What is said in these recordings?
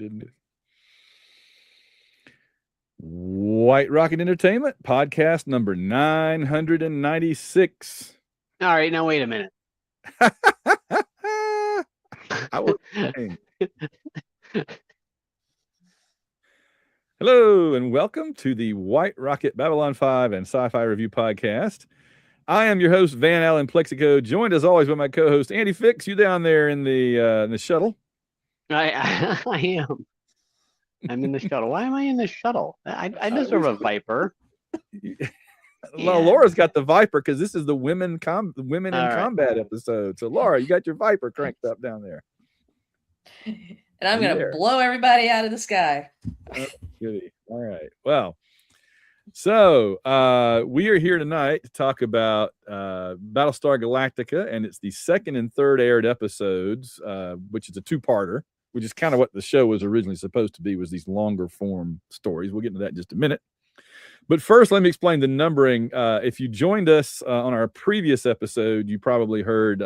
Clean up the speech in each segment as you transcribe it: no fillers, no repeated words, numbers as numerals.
didn't it? White Rocket Entertainment, podcast number 996. All right, now wait a minute. I was saying. Hello, and welcome to the White Rocket Babylon 5 and Sci-Fi Review Podcast. I am your host, Van Allen Plexico, joined as always by my co-host, Andy Fix. You down there in the shuttle? I am. I'm in the shuttle. Why am I in the shuttle? I deserve a Viper. Well, Laura's got the Viper because this is the women in combat episode. So, Laura, you got your Viper cranked up down there. And I'm going to blow everybody out of the sky. Goody. All right. Well, so we are here tonight to talk about Battlestar Galactica, and it's the second and third aired episodes, which is a two-parter, which is kind of what the show was originally supposed to be, was these longer form stories. We'll get into that in just a minute. But first, let me explain the numbering. If you joined us on our previous episode, you probably heard,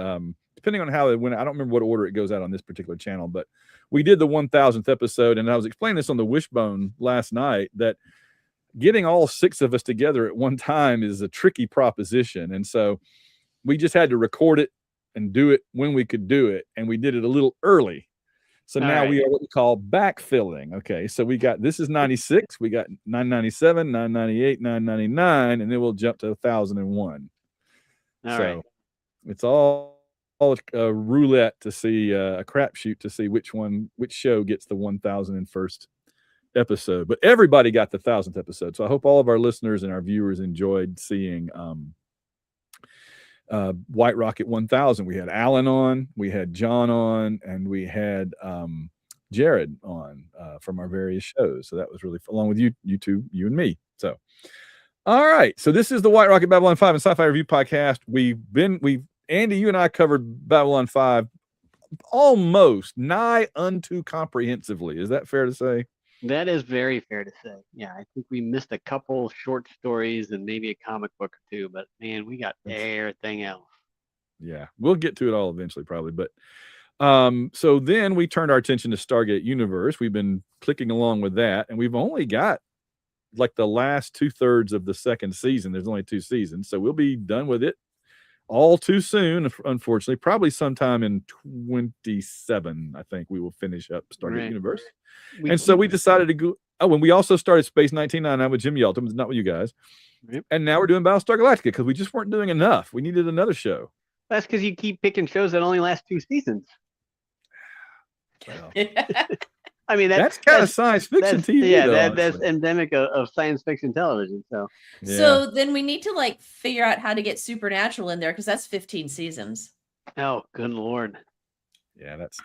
depending on how it went, I don't remember what order it goes out on this particular channel, but we did the 1000th episode, and I was explaining this on the Wishbone last night, that getting all six of us together at one time is a tricky proposition. And so we just had to record it and do it when we could do it, and we did it a little early. So now we are what we call backfilling. Okay, so we got, this is 96, we got 997, 998, 999, and then we'll jump to 1001. So it's all a roulette to see, a crapshoot to see which show gets the 1001st episode. But everybody got the 1000th episode. So I hope all of our listeners and our viewers enjoyed seeing White Rocket 1000. We had Alan on, we had John on, and we had Jared on from our various shows. So that was really along with you two, you and me. So all right, so this is the White Rocket Babylon 5 and Sci-Fi Review Podcast. Andy, you and I covered Babylon 5 almost nigh unto comprehensively. Is that fair to say? That is very fair to say. Yeah, I think we missed a couple short stories and maybe a comic book or two, but man, we got everything else. Yeah, we'll get to it all eventually, probably. But so then we turned our attention to Stargate Universe. We've been clicking along with that, and we've only got like the last 2/3 of the second season. There's only 2 seasons, so we'll be done with it all too soon, unfortunately. Probably sometime in 27, I think we will finish up Stargate Universe. And so we decided to go. Oh, and we also started Space 1999 with Jim Yelton, not with you guys. Yep. And now we're doing Battlestar Galactica because we just weren't doing enough. We needed another show. That's because you keep picking shows that only last 2 seasons. Well, I mean, that's kind of science fiction TV. Yeah, that's endemic of science fiction television. So, So then we need to figure out how to get Supernatural in there, because that's 15 seasons. Oh, good Lord. Yeah, that's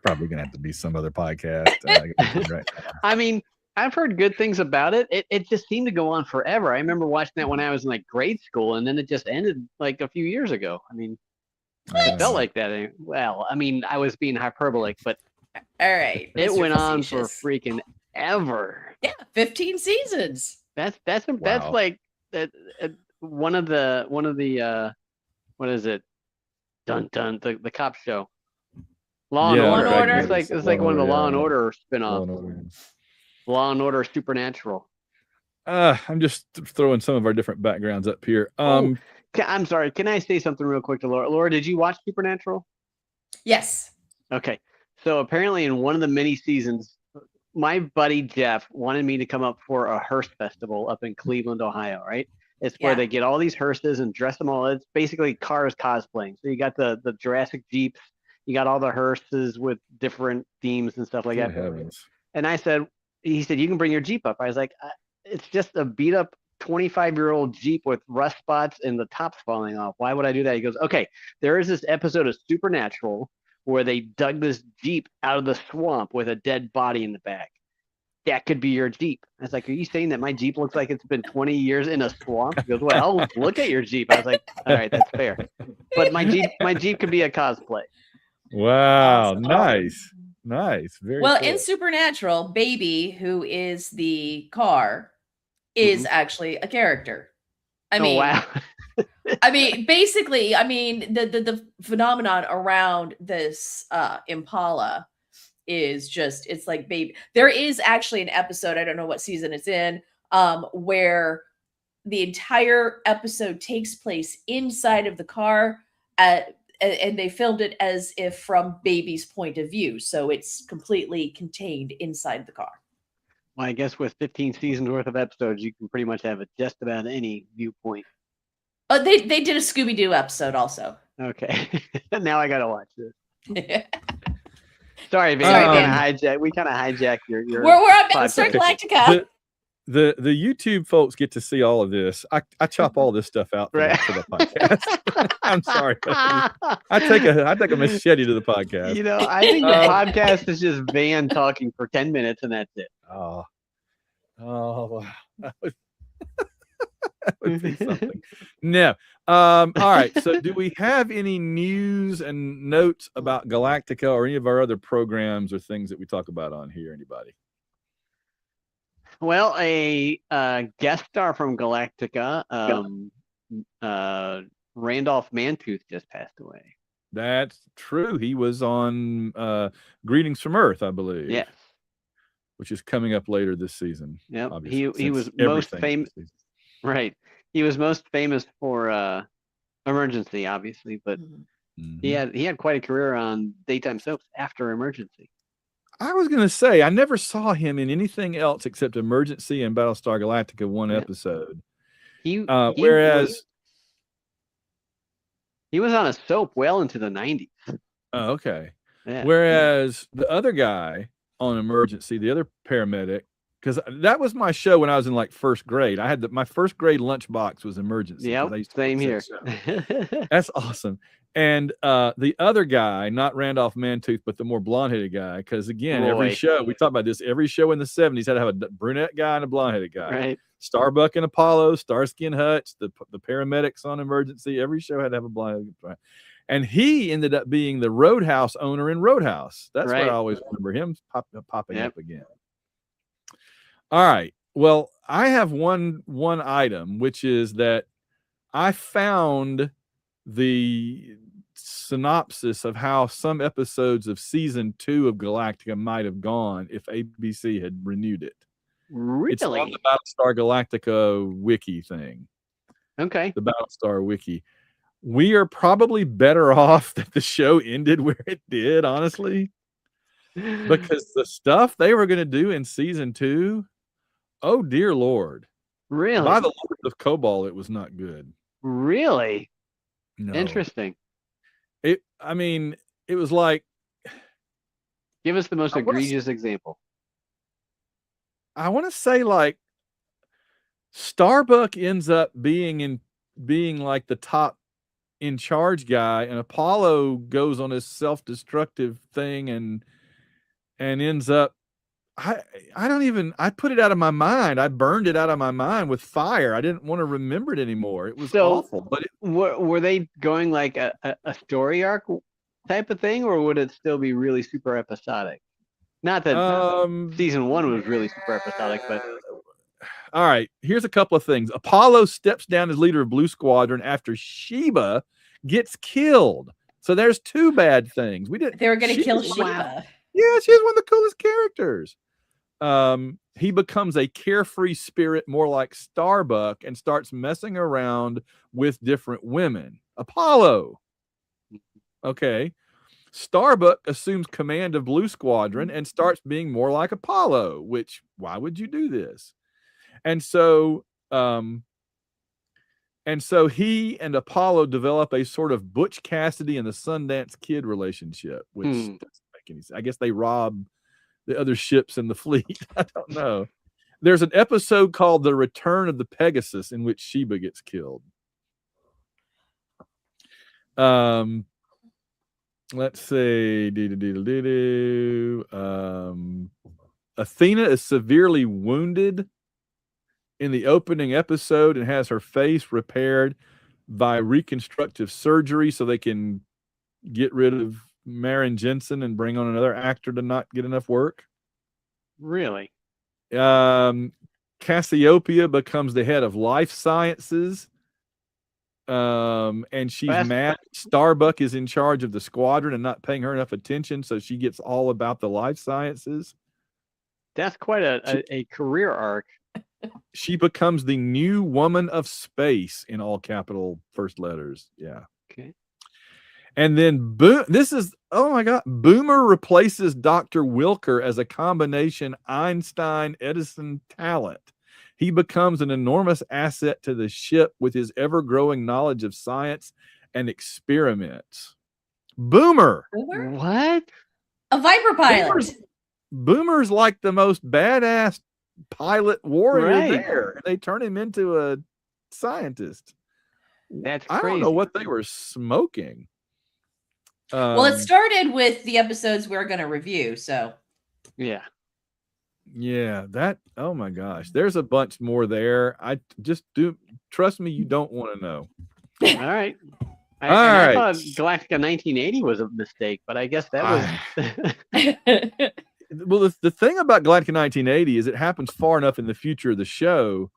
probably gonna have to be some other podcast. Right. I mean, I've heard good things about it. It just seemed to go on forever. I remember watching that when I was in grade school, and then it just ended a few years ago. I mean, it felt like that. Well, I mean, I was being hyperbolic, but all right, it went on for freaking ever. Yeah, 15 seasons. That's like one of the what is it? The cop show. Law and Order. It's like one of the Law and Order spinoffs. Law and Order Supernatural. I'm just throwing some of our different backgrounds up here. I'm sorry. Can I say something real quick to Laura? Laura, did you watch Supernatural? Yes. Okay. So apparently in one of the mini seasons, my buddy Jeff wanted me to come up for a hearse festival up in Cleveland, Ohio, right? It's where they get all these hearses and dress them all. It's basically cars cosplaying. So you got the Jurassic Jeeps, you got all the hearses with different themes and stuff like that. Heavens. And he said, you can bring your Jeep up. I was like, it's just a beat up 25-year-old Jeep with rust spots and the top's falling off. Why would I do that? He goes, okay, there is this episode of Supernatural where they dug this Jeep out of the swamp with a dead body in the back. That could be your Jeep. I was like, are you saying that my Jeep looks like it's been 20 years in a swamp? He goes, well, look at your Jeep. I was like, all right, that's fair. But my Jeep could be a cosplay. Wow, awesome. Nice. Very well, cool. In Supernatural, Baby, who is the car, is actually a character. Wow. I mean, basically, the phenomenon around this Impala is just, it's like baby. There is actually an episode, I don't know what season it's in, where the entire episode takes place inside of the car, and they filmed it as if from baby's point of view, so it's completely contained inside the car. Well, I guess with 15 seasons worth of episodes, you can pretty much have it just about any viewpoint. They did a Scooby-Doo episode also. Okay, now I gotta watch this. Sorry, Van. We kind of hijacked your. We're on Battlestar Galactica. The YouTube folks get to see all of this. I chop all this stuff out for the podcast. I'm sorry. I take a machete to the podcast. You know, I think the podcast is just Van talking for 10 minutes and that's it. Oh, wow. That would be something. No. All right. So do we have any news and notes about Galactica or any of our other programs or things that we talk about on here? Anybody? Well, a guest star from Galactica, Randolph Mantooth, just passed away. That's true. He was on Greetings from Earth, I believe. Yes. Which is coming up later this season. Yep. He was most famous. Right. He was most famous for Emergency, obviously, but he had quite a career on daytime soaps after Emergency. I was going to say, I never saw him in anything else except Emergency and Battlestar Galactica one episode. Whereas he was on a soap well into the 90s. Oh, okay. Yeah. Whereas the other guy on Emergency, the other paramedic, because that was my show when I was in like first grade. I had my first grade lunchbox was Emergency. Yeah, same here. That's awesome. And the other guy, not Randolph Mantooth, but the more blonde-headed guy, because again, every show, we talk about this, every show in the 70s had to have a brunette guy and a blonde-headed guy. Right. Starbuck and Apollo, Starsky and Hutch, the paramedics on Emergency, every show had to have a blonde-headed guy. And he ended up being the Roadhouse owner in Roadhouse. That's what I always remember him popping up again. All right. Well, I have one item, which is that I found the synopsis of how some episodes of season 2 of Galactica might have gone if ABC had renewed it. Really? It's on the Battlestar Galactica wiki thing. Okay. The Battlestar wiki. We are probably better off that the show ended where it did, honestly, because the stuff they were going to do in season 2, oh dear Lord. Really? By the Lord of Kobol, it was not good. Really? No. Interesting. It was like, give us the most egregious example. I want to say like Starbuck ends up being like the top in charge guy, and Apollo goes on his self-destructive thing and ends up, I put it out of my mind. I burned it out of my mind with fire. I didn't want to remember it anymore. It was awful. But were they going like a story arc type of thing, or would it still be really super episodic? Not that season 1 was really super episodic, but all right. Here's a couple of things. Apollo steps down as leader of Blue Squadron after Sheba gets killed. So there's 2 bad things. They were going to kill Sheba. Yeah, she's one of the coolest characters. He becomes a carefree spirit, more like Starbuck, and starts messing around with different women. Apollo. Okay. Starbuck assumes command of Blue Squadron and starts being more like Apollo, which, why would you do this? And so he and Apollo develop a sort of Butch Cassidy and the Sundance Kid relationship, which doesn't make any sense. I guess they rob the other ships in the fleet. I don't know. There's an episode called The Return of the Pegasus in which Sheba gets killed. Let's see. Athena is severely wounded in the opening episode and has her face repaired by reconstructive surgery so they can get rid of Maren Jensen and bring on another actor to not get enough work. Really? Cassiopeia becomes the head of life sciences. And she's That's- mad. Starbuck is in charge of the squadron and not paying her enough attention, so she gets all about the life sciences. That's quite a career arc. She becomes the new woman of space in all capital first letters. Yeah. Okay. And then this is, oh my God, Boomer replaces Dr. Wilker as a combination Einstein Edison talent. He becomes an enormous asset to the ship with his ever-growing knowledge of science and experiments. Boomer. Boomer? What? A Viper pilot. Boomer's like the most badass pilot warrior Right. there. And they turn him into a scientist. That's I crazy. don't know what they were smoking. Well, it started with the episodes we're going to review, so. Yeah. Yeah, that, oh my gosh, there's a bunch more there. I just do, trust me, you don't want to know. All right. All I right. thought Galactica 1980 was a mistake, but I guess that was. Well, the thing about Galactica 1980 is it happens far enough in the future of the show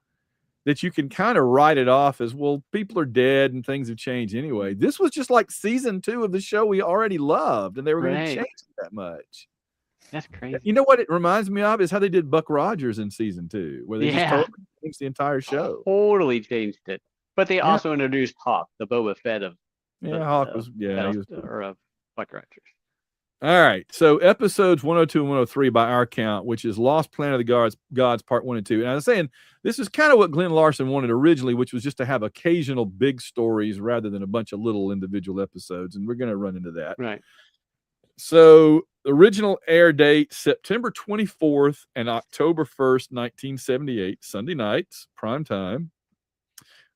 that you can kind of write it off as, well, people are dead and things have changed anyway. This was just like season 2 of the show we already loved, and they were going to change it that much. That's crazy. You know what it reminds me of is how they did Buck Rogers in season 2, where they just totally changed the entire show. Totally changed it. But they also introduced Hawk, the Boba Fett of. Hawk was, he was, or of Buck Rogers. All right, so episodes 102 and 103 by our count, which is Lost Planet of the Gods Part 1 and 2. And I was saying, this is kind of what Glenn Larson wanted originally, which was just to have occasional big stories rather than a bunch of little individual episodes. And we're going to run into that. Right. So original air date, September 24th and October 1st, 1978, Sunday nights, prime time.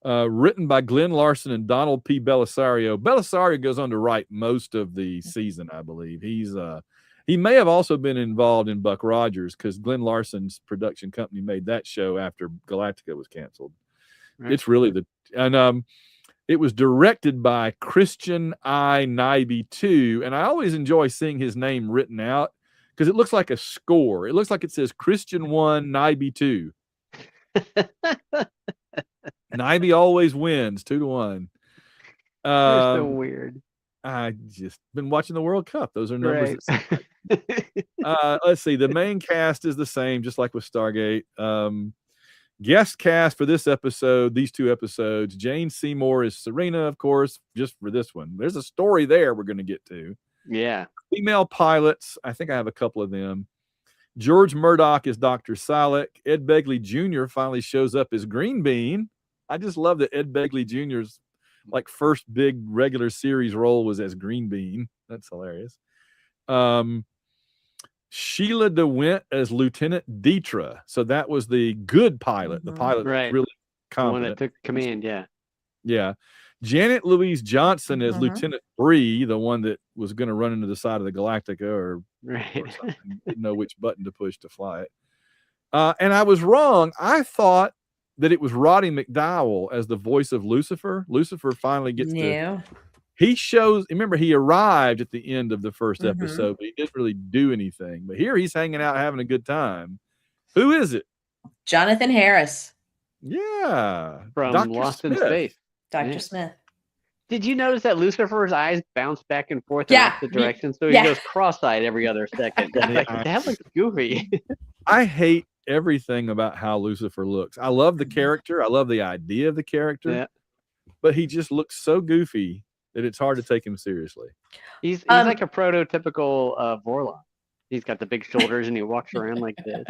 Written by Glenn Larson and Donald P. Belisario. Belisario goes on to write most of the season, I believe. He may have also been involved in Buck Rogers because Glenn Larson's production company made that show after Galactica was canceled. Right. It's really it was directed by Christian I. Nyby II, and I always enjoy seeing his name written out because it looks like a score. It looks like it says Christian 1, Nyby 2. Nyby always wins 2-1. That's so weird. I just been watching the World Cup. Those are numbers. Right. Let's see. The main cast is the same, just like with Stargate. Guest cast for this episode, these 2 episodes. Jane Seymour is Serena, of course, just for this one. There's a story there we're going to get to. Yeah. Female pilots. I think I have a couple of them. George Murdoch is Dr. Salek. Ed Begley Jr. finally shows up as Green Bean. I just love that Ed Begley Jr.'s like first big regular series role was as Green Bean. That's hilarious. Sheila DeWint as Lieutenant Deetra. So that was the good pilot. The pilot was really competent. The one that took command, Yeah. Janet Louise Johnson as Lieutenant Bree, the one that was going to run into the side of the Galactica or something. Didn't know which button to push to fly it. And I was wrong. I thought that it was Roddy McDowell as the voice of Lucifer. Lucifer finally gets to... He shows... Remember, he arrived at the end of the first episode, but he didn't really do anything. But here he's hanging out having a good time. Who is it? Jonathan Harris. Yeah. From Dr. Lost Smith. in Space. Dr. Smith. Did you notice that Lucifer's eyes bounce back and forth in opposite directions? So he goes cross-eyed every other second. That looks goofy. I hate everything about how Lucifer looks. I love the character. I love the idea of the character. Yeah. But he just looks so goofy that it's hard to take him seriously. He's like a prototypical Vorlon. He's got the big shoulders and he walks around like this.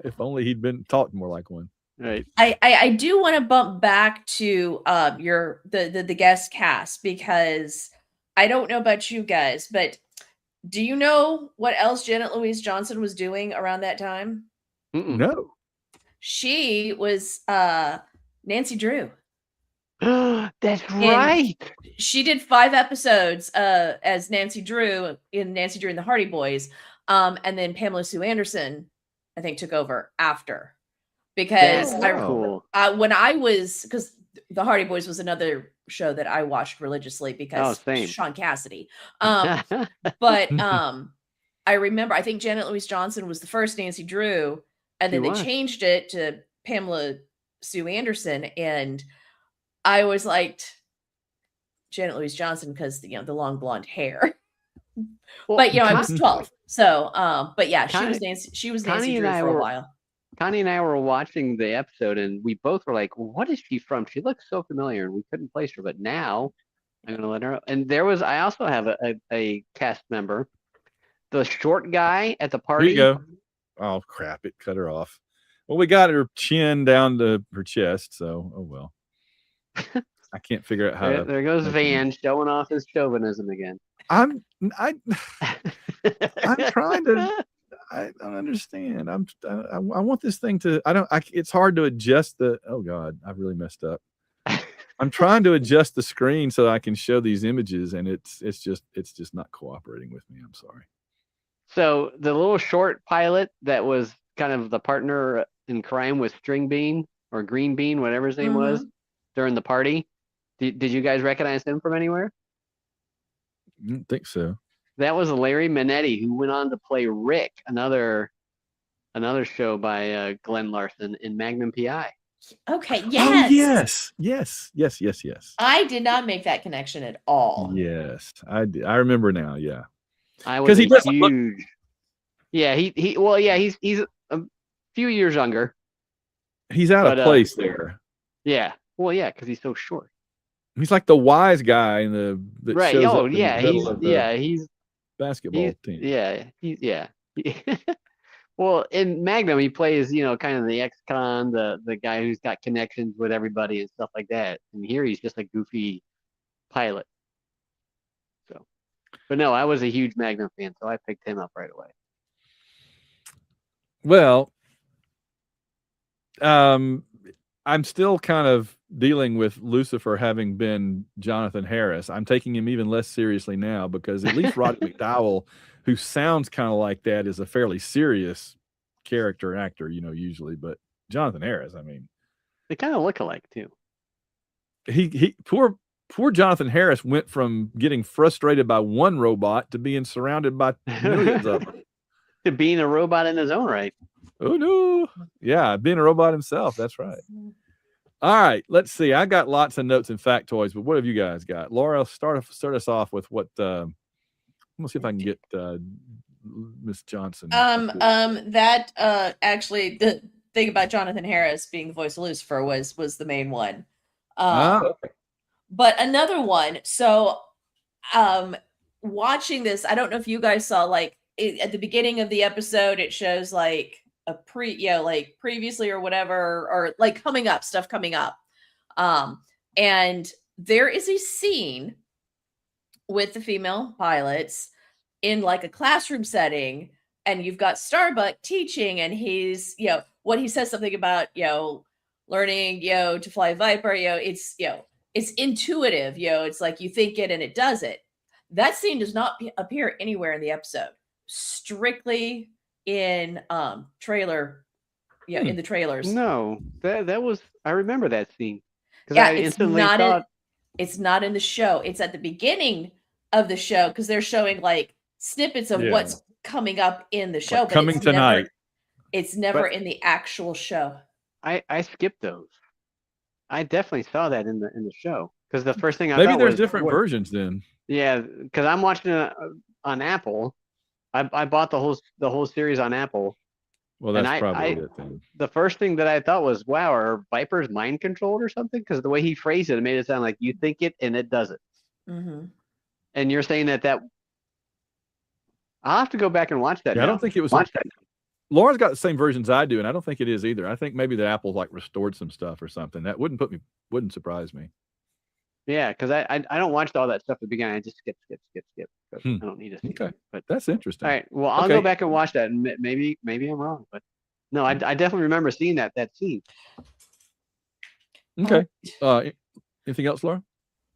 If only he'd been taught more like one. Right. I do want to bump back to the guest cast because I don't know about you guys, but do you know what else Janet Louise Johnson was doing around that time? No. She was Nancy Drew. That's right. She did 5 episodes as Nancy Drew in Nancy Drew and the Hardy Boys. And then Pamela Sue Anderson, I think, took over after. Because when I was, because the Hardy Boys was another show that I watched religiously because Sean Cassidy. But I remember, I think Janet Louise Johnson was the first Nancy Drew, and then they changed it to Pamela Sue Anderson. And I always liked Janet Louise Johnson because the long blonde hair. Well, But I was 12. So but yeah, Connie- she was Connie Nancy and Drew I for a were- while. Connie and I were watching the episode, and we both were like, "What is she from? She looks so familiar," and we couldn't place her. But now I'm gonna let her. And I also have a cast member, the short guy at the Here party. you go. Oh crap! It cut her off. Well, we got her chin down to her chest, so oh well. I can't figure out how to. There goes make Van showing off his chauvinism again. I'm trying to. I don't understand. I want this thing to. It's hard to adjust the. Oh God, I've really messed up. I'm trying to adjust the screen so I can show these images, and it's just not cooperating with me. I'm sorry. So the little short pilot that was kind of the partner in crime with String Bean or Green Bean, whatever his name was, during the party. Did you guys recognize him from anywhere? I don't think so. That was Larry Manetti, who went on to play Rick, another show by Glenn Larson in Magnum PI. Okay, yes. Oh, yes. I did not make that connection at all. Yes, I did. I remember now. Yeah, Because he doesn't look. huge. Yeah, he's a few years younger. He's out of place there. Yeah, well, yeah, because he's so short. He's like the wise guy in the that Right. shows Oh, up in yeah. the middle of the He's basketball team. Yeah. Well, in Magnum, he plays, kind of the ex-con, the guy who's got connections with everybody and stuff like that. And here he's just a goofy pilot. So, but no, I was a huge Magnum fan, so I picked him up right away. Well, I'm still kind of dealing with Lucifer having been Jonathan Harris. I'm taking him even less seriously now because at least Roddy McDowell, who sounds kind of like that, is a fairly serious character actor, usually. But Jonathan Harris, I mean, they kind of look alike too. He poor Jonathan Harris went from getting frustrated by one robot to being surrounded by millions of them. To being a robot in his own right. Oh no. Yeah, being a robot himself. That's right. All right, let's see. I got lots of notes and factoids, but what have you guys got? Laura, start us off with what I'm gonna see if I can get Miss Johnson. That actually the thing about Jonathan Harris being the voice of Lucifer was the main one. Okay. But another one, so watching this, I don't know if you guys saw, like at the beginning of the episode, it shows like a like previously or whatever, or like stuff coming up. And there is a scene with the female pilots in like a classroom setting, and you've got Starbuck teaching, and he's, what he says something about, learning, to fly Viper, it's, it's intuitive, it's like you think it and it does it. That scene does not appear anywhere in the episode, strictly in trailer, in the trailers. No, that was, I remember that scene. Yeah, it's not in the show. It's at the beginning of the show because they're showing like snippets of what's coming up in the show, like but coming tonight. It's never in the actual show. I skipped those. I definitely saw that in the show because the first thing I maybe thought there's was, different versions then. Yeah, because I'm watching it on Apple. I bought the whole series on Apple. Well, that's probably it then. The first thing that I thought was, wow, are Vipers mind controlled or something? Because the way he phrased it made it sound like you think it and it doesn't. Mm-hmm. And you're saying that I'll have to go back and watch that. Yeah, I don't think it was. Watch that. Laura's got the same versions I do, and I don't think it is either. I think maybe the Apple like restored some stuff or something. That wouldn't surprise me. Yeah, because I don't watch all that stuff at the beginning. I just skip. I don't need to see it. But that's interesting. All right, well, I'll go back and watch that, and maybe I'm wrong, but no, I definitely remember seeing that scene. Okay. Anything else, Laura?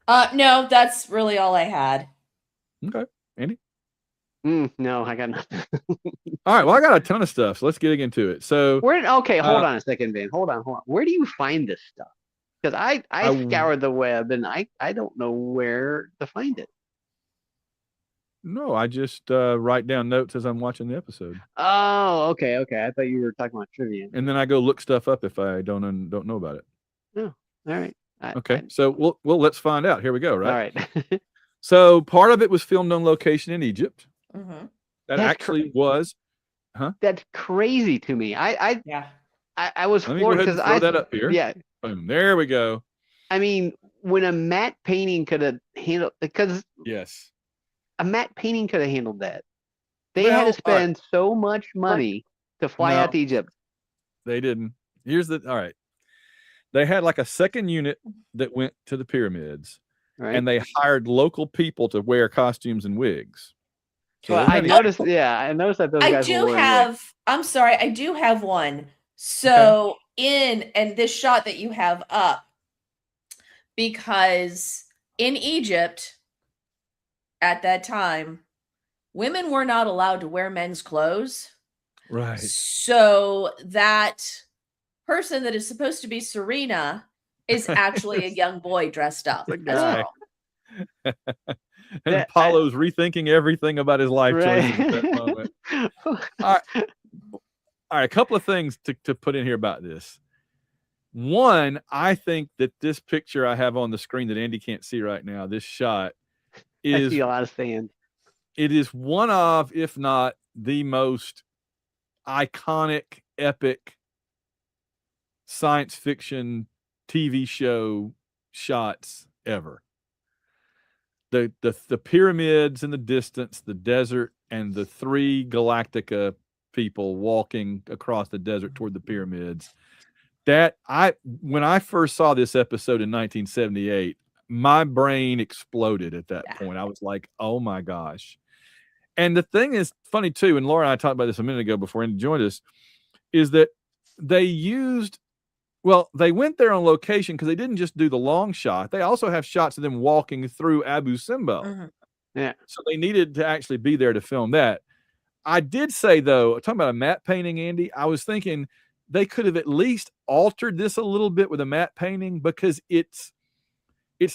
No, that's really all I had. Okay, Andy. No, I got nothing. All right, well, I got a ton of stuff, so let's get into it. So hold on a second, Van. Hold on. Where do you find this stuff? Because I scoured the web and I don't know where to find it. No, I just write down notes as I'm watching the episode. Oh, okay. I thought you were talking about trivia. And then I go look stuff up if I don't know about it. Oh, all right. Okay, so let's find out. Here we go. Right. All right. So part of it was filmed on location in Egypt. Mm-hmm. That actually was. That's crazy to me. Yeah. I was Let me go floored ahead and because throw that up here. Yeah. Boom. There we go. I mean, when a matte painting could have handled, because Yes. a matte painting could have handled that. They had to spend so much money to fly out to Egypt. They didn't. All right. They had like a second unit that went to the pyramids, Right. and they hired local people to wear costumes and wigs. So well, I noticed that those guys were wearing wigs. I'm sorry, I do have one. So and this shot that you have up, because in Egypt at that time, women were not allowed to wear men's clothes. Right. So that person that is supposed to be Serena is actually a young boy dressed up. The guy. And Apollo's rethinking everything about his life choices at that moment. All right, a couple of things to put in here about this. One, I think that this picture I have on the screen that Andy can't see right now, this shot is, I see a lot of sand. It is one of, if not the most iconic, epic science fiction TV show shots ever. The pyramids in the distance, the desert, and the three Galactica people walking across the desert toward the pyramids. When I first saw this episode in 1978, my brain exploded at that point. I was like, oh my gosh. And the thing is funny too, and Laura and I talked about this a minute ago before Andy joined us, is that they went there on location because they didn't just do the long shot. They also have shots of them walking through Abu Simbel. Mm-hmm. Yeah. So they needed to actually be there to film that. I did say, though, talking about a matte painting, Andy, I was thinking they could have at least altered this a little bit with a matte painting, because it's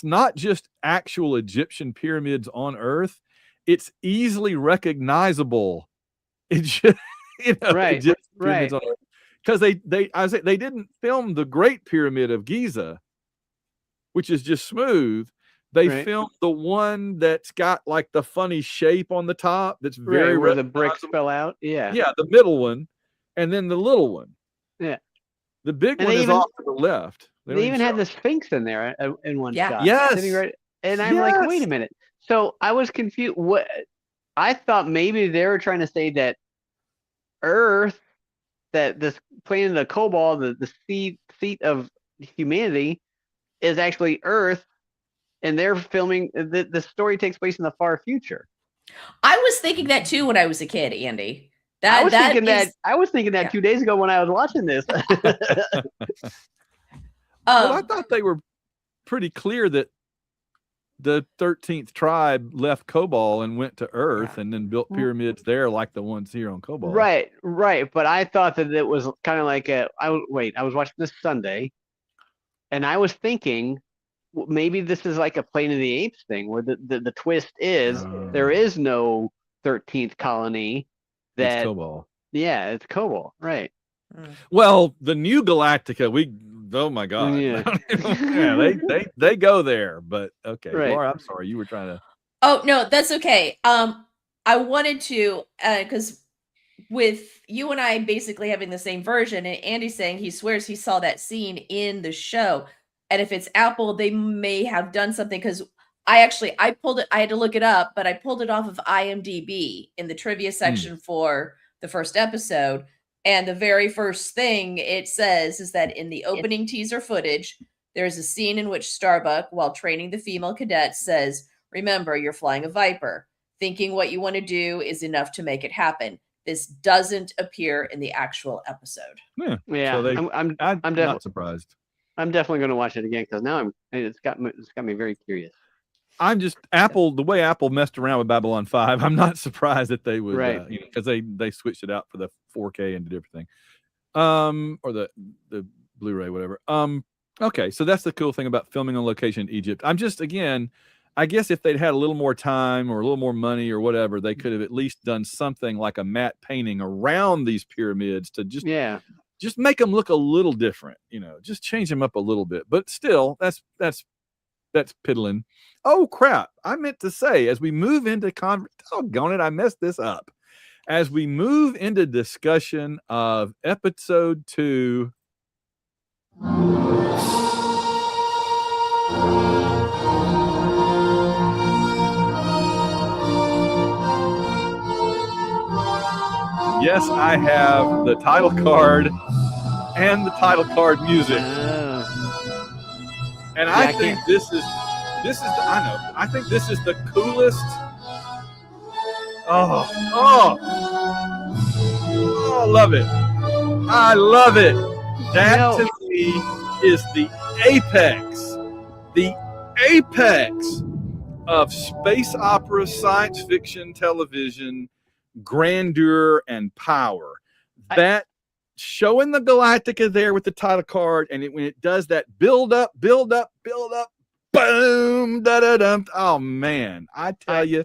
not just actual Egyptian pyramids on Earth. It's easily recognizable. Egyptian pyramids on Earth. Because they didn't film the Great Pyramid of Giza, which is just smooth. They filmed the one that's got like the funny shape on the top. That's very where the bricks fell out. Yeah. Yeah, the middle one, and then the little one. Yeah. The big one is off to the left. They even had the Sphinx in there in one shot. Yes. Sitting right, and I'm like, wait a minute. So I was confused. What I thought maybe they were trying to say that Earth, that this planet of Kobol, the seat of humanity, is actually Earth, and they're filming. The story takes place in the far future. I was thinking that too when I was a kid, Andy. I was thinking that 2 days ago when I was watching this. Well, I thought they were pretty clear that the 13th tribe left Kobol and went to Earth and then built pyramids there like the ones here on Kobol. Right. But I thought that it was kind of like I was watching this Sunday, and I was thinking maybe this is like a Planet of the Apes thing, where the twist is there is no 13th colony. It's Kobol. Yeah, it's Kobol. Right. Well, the new Galactica, oh my God. Yeah, they go there, but okay. Right. Laura, I'm sorry, you were trying to. Oh no, that's okay. I wanted to, because with you and I basically having the same version, and Andy saying he swears he saw that scene in the show, and if it's Apple, they may have done something, because I pulled it. I had to look it up, but I pulled it off of IMDb in the trivia section for the first episode. And the very first thing it says is that in the opening teaser footage, there's a scene in which Starbuck, while training the female cadets, says, "Remember, you're flying a Viper. Thinking what you want to do is enough to make it happen." This doesn't appear in the actual episode. Yeah. So I'm not surprised. I'm definitely going to watch it again, because now it's got me very curious. I'm just the way Apple messed around with Babylon 5. I'm not surprised that they would, because they switched it out for the 4K and did everything, or the Blu-ray, whatever. Okay, so that's the cool thing about filming on location in Egypt. I'm just, again, I guess if they'd had a little more time or a little more money or whatever, they could have at least done something like a matte painting around these pyramids to just just make them look a little different, just change them up a little bit. But still, that's piddling. Oh crap! I meant to say, as we move into doggone it, I messed this up. As we move into discussion of episode 2. Yes, I have the title card and the title card music. And I think this is I think this is the coolest. Oh, I love it. I love it. That to me is the apex of space opera, science fiction, television, grandeur and power. That showing the Galactica there with the title card, and when it does that build up, boom, da-da-dum. Oh man, I tell you,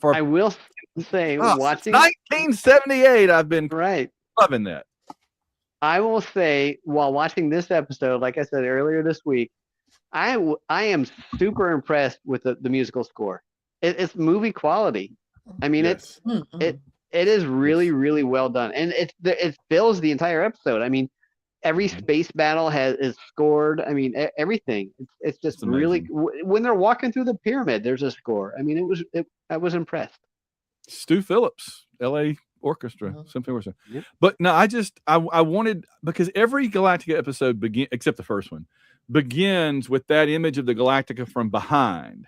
I will say, watching 1978, I've been loving that. I will say, while watching this episode, like I said earlier this week, I am super impressed with the musical score. It's movie quality. I mean, it is really, really well done, and it fills the entire episode. I mean, every space battle is scored. I mean, everything. It's just really, when they're walking through the pyramid, there's a score. I mean, I was impressed. Stu Phillips, L.A. Orchestra, Symphony Orchestra. Yep. But no, I wanted, because every Galactica episode except the first one, begins with that image of the Galactica from behind,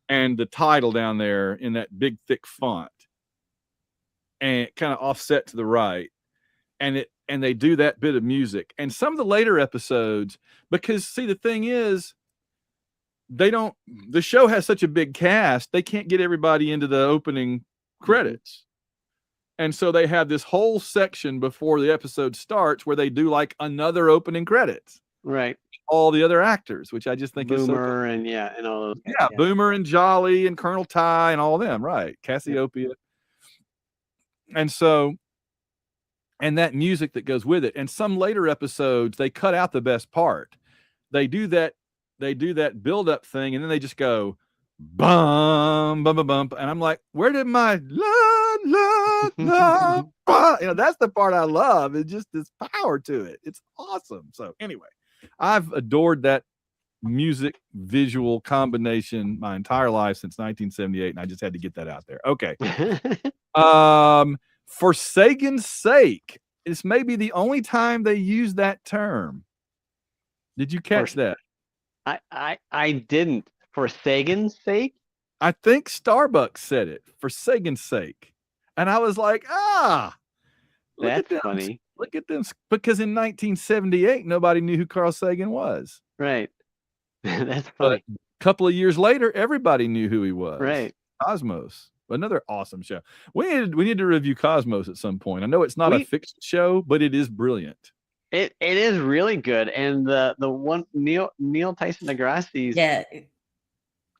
and the title down there in that big thick font, and it kind of offset to the right, and they do that bit of music. And some of the later episodes, because see, the thing is, the show has such a big cast, they can't get everybody into the opening credits. And so they have this whole section before the episode starts where they do like another opening credits. Right. All the other actors, which I just think is so cool. and all those guys, yeah, Boomer and Jolly and Colonel Ty and all of them, right? Cassiopeia. And so, and that music that goes with it. And some later episodes, they cut out the best part. They do that build-up thing, and then they just go bum bum bum bum. And I'm like, where did my la la la? That's the part I love. It's just this power to it. It's awesome. So anyway, I've adored that music visual combination my entire life since 1978, and I just had to get that out there. Okay. For Sagan's sake, it's maybe the only time they use that term. Did you catch that? I didn't. For Sagan's sake? I think Starbucks said it, for Sagan's sake. And I was like, that's funny. Look at them. Because in 1978, nobody knew who Carl Sagan was. Right. That's funny. But a couple of years later, everybody knew who he was. Right. Cosmos. Another awesome show. We need to review Cosmos at some point. I know it's not a fixed show, but it is brilliant. It is really good. And the one Neil Tyson Degrasse's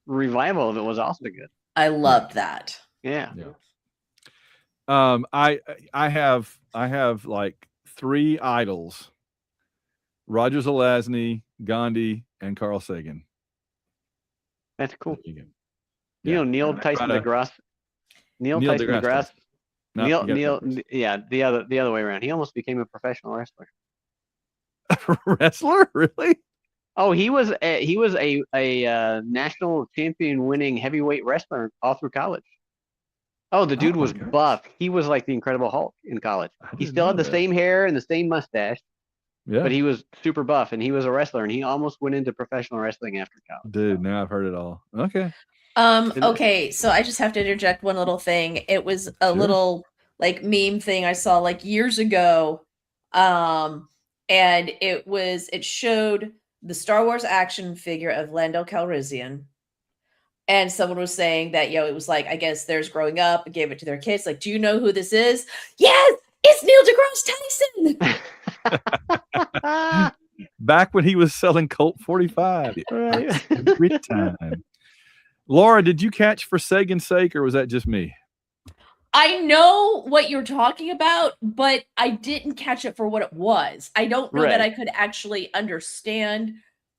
revival of it was also good. I loved that. Yeah. I have like 3 idols: Roger Zelazny, Gandhi, and Carl Sagan. That's cool. Neil Tyson Degrasse. Neil Tyson Degrasse. The other way around. He almost became a professional wrestler. Wrestler, really? Oh, he was a national champion winning heavyweight wrestler all through college. Oh, the dude was buff. He was like the Incredible Hulk in college. He still had the same hair and the same mustache. Yeah. But he was super buff, and he was a wrestler, and he almost went into professional wrestling after college. Dude, now I've heard it all. Okay. Okay, so I just have to interject one little thing. It was a little like meme thing I saw like years ago. And it showed the Star Wars action figure of Lando Calrissian. And someone was saying that, it was like, I guess theirs growing up and gave it to their kids. Like, do you know who this is? Yes, it's Neil deGrasse Tyson. Back when he was selling Colt 45. Right. Every time. Laura, did you catch For Sagan's Sake, or was that just me? I know what you're talking about, but I didn't catch it for what it was. I don't know that Right. I could actually understand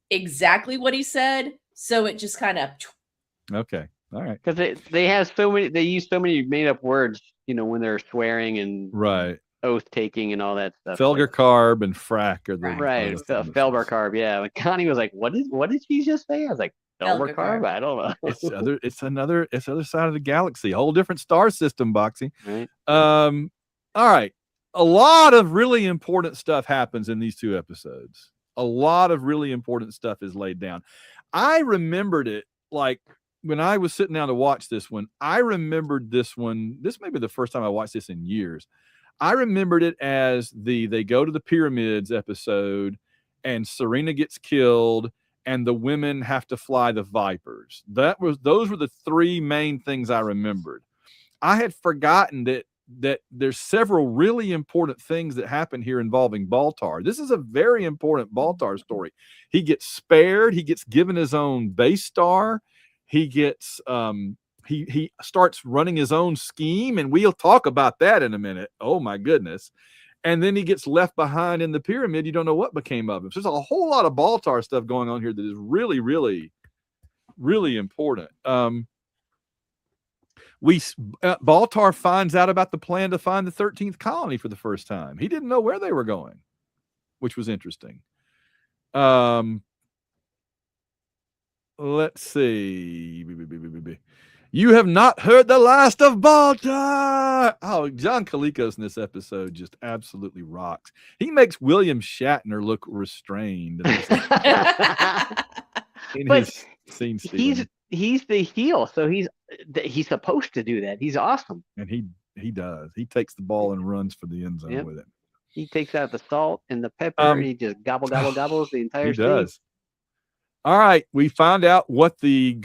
exactly what he said, so it just kind of. Okay. All right. Because they use so many made up words, when they're swearing and Right. oath taking and all that stuff. Felger carb and frack are the Right. are the Felber carb. Yeah. When Connie was like, what did she just say? I was like, Felber Felger carb? carb. I don't know. It's other side of the galaxy, a whole different star system, Boxy. Right. All right. A lot of really important stuff happens in these two episodes. A lot of really important stuff is laid down. I remembered it like when I was sitting down to watch this one. I remembered this one. This may be the first time I watched this in years. I remembered it as they go to the pyramids episode and Serena gets killed and the women have to fly the Vipers. Those were the three main things I remembered. I had forgotten that there's several really important things that happen here involving Baltar. This is a very important Baltar story. He gets spared. He gets given his own base star. He gets he starts running his own scheme, and we'll talk about that in a minute. Oh my goodness. And then he gets left behind in the pyramid. You don't know what became of him. So there's a whole lot of Baltar stuff going on here that is really, really, really important. Baltar finds out about the plan to find the 13th colony for the first time. He didn't know where they were going, which was interesting. Let's see. You have not heard the last of Baltar. Oh, John Kalikos in this episode just absolutely rocks. He makes William Shatner look restrained in his scene stealing. He's the heel, so he's supposed to do that. He's awesome, and he does. He takes the ball and runs for the end zone with it. He takes out the salt and the pepper, and he just gobbles the entire. He does. All right, we found out what the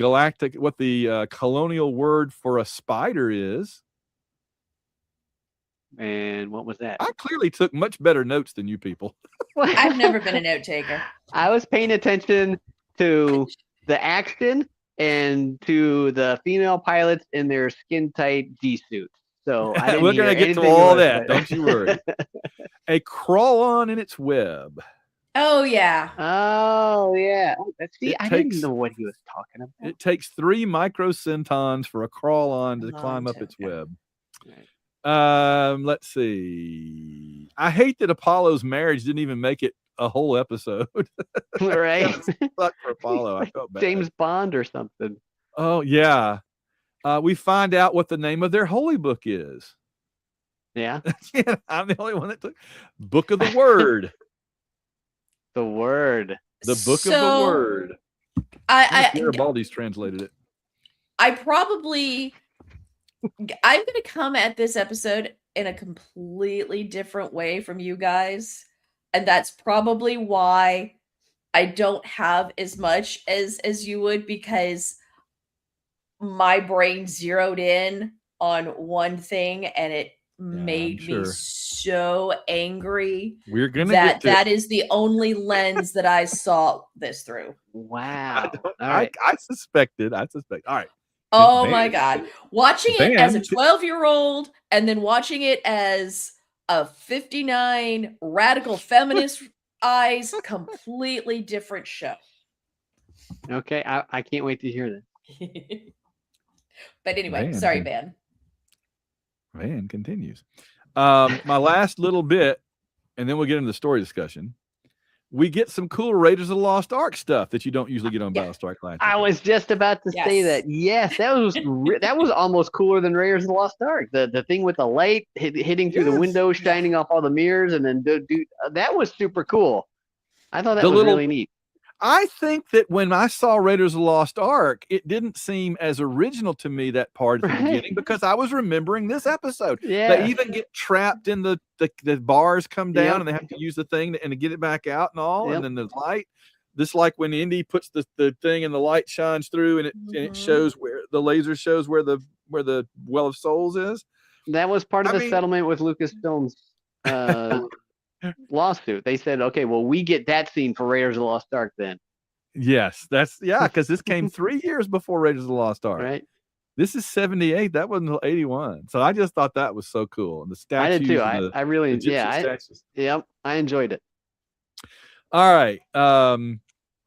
colonial word for a spider is. And what was that? I clearly took much better notes than you people. I've never been a note taker. I was paying attention to the action and to the female pilots in their skin-tight G-suits. So we're going to get to all that. Don't you worry. A crawl-on in its web. Oh, yeah. Oh, yeah. I didn't know what he was talking about. It takes 3 microcentons for a crawl-on to climb up its web. Right. Let's see. I hate that Apollo's marriage didn't even make it a whole episode. Right. Fuck for Apollo. I felt bad. James Bond or something. Oh, yeah. We find out what the name of their holy book is. Yeah. Yeah, I'm the only one that took Book of the Word. The Word. The Book of the Word. Garibaldi's translated it. I'm going to come at this episode in a completely different way from you guys. And that's probably why I don't have as much as you would, because my brain zeroed in on one thing and it made me so angry. We're gonna that is the only lens that I saw this through. Wow. I suspected. All right. Oh my God. Watching it as a 12-year-old and then watching it as a 59 radical feminist eyes, completely different show. Okay. I can't wait to hear that. But anyway, sorry, Van. Van continues. My last little bit, and then we'll get into the story discussion. We get some cool Raiders of the Lost Ark stuff that you don't usually get on Battlestar Galactica. I was just about to say that. Yes, that was almost cooler than Raiders of the Lost Ark. The thing with the light hitting through the window, shining off all the mirrors, and then that was super cool. I thought that was really neat. I think that when I saw Raiders of the Lost Ark, it didn't seem as original to me, that part at the beginning, because I was remembering this episode. Yeah. They even get trapped in the bars come down and they have to use the thing to get it back out and all. And then the light, this like when Indy puts the thing and the light shines through and it shows where the laser shows where the Well of Souls is. That was part of the settlement with Lucasfilm's lawsuit. They said, okay, well, we get that scene for Raiders of the Lost Ark then. Yes, because this came 3 years before Raiders of the Lost Ark. Right. This is 78. That wasn't until 81. So I just thought that was so cool. And the I statues, did too. and the I really, Egyptian statues. yep, I enjoyed it. All right.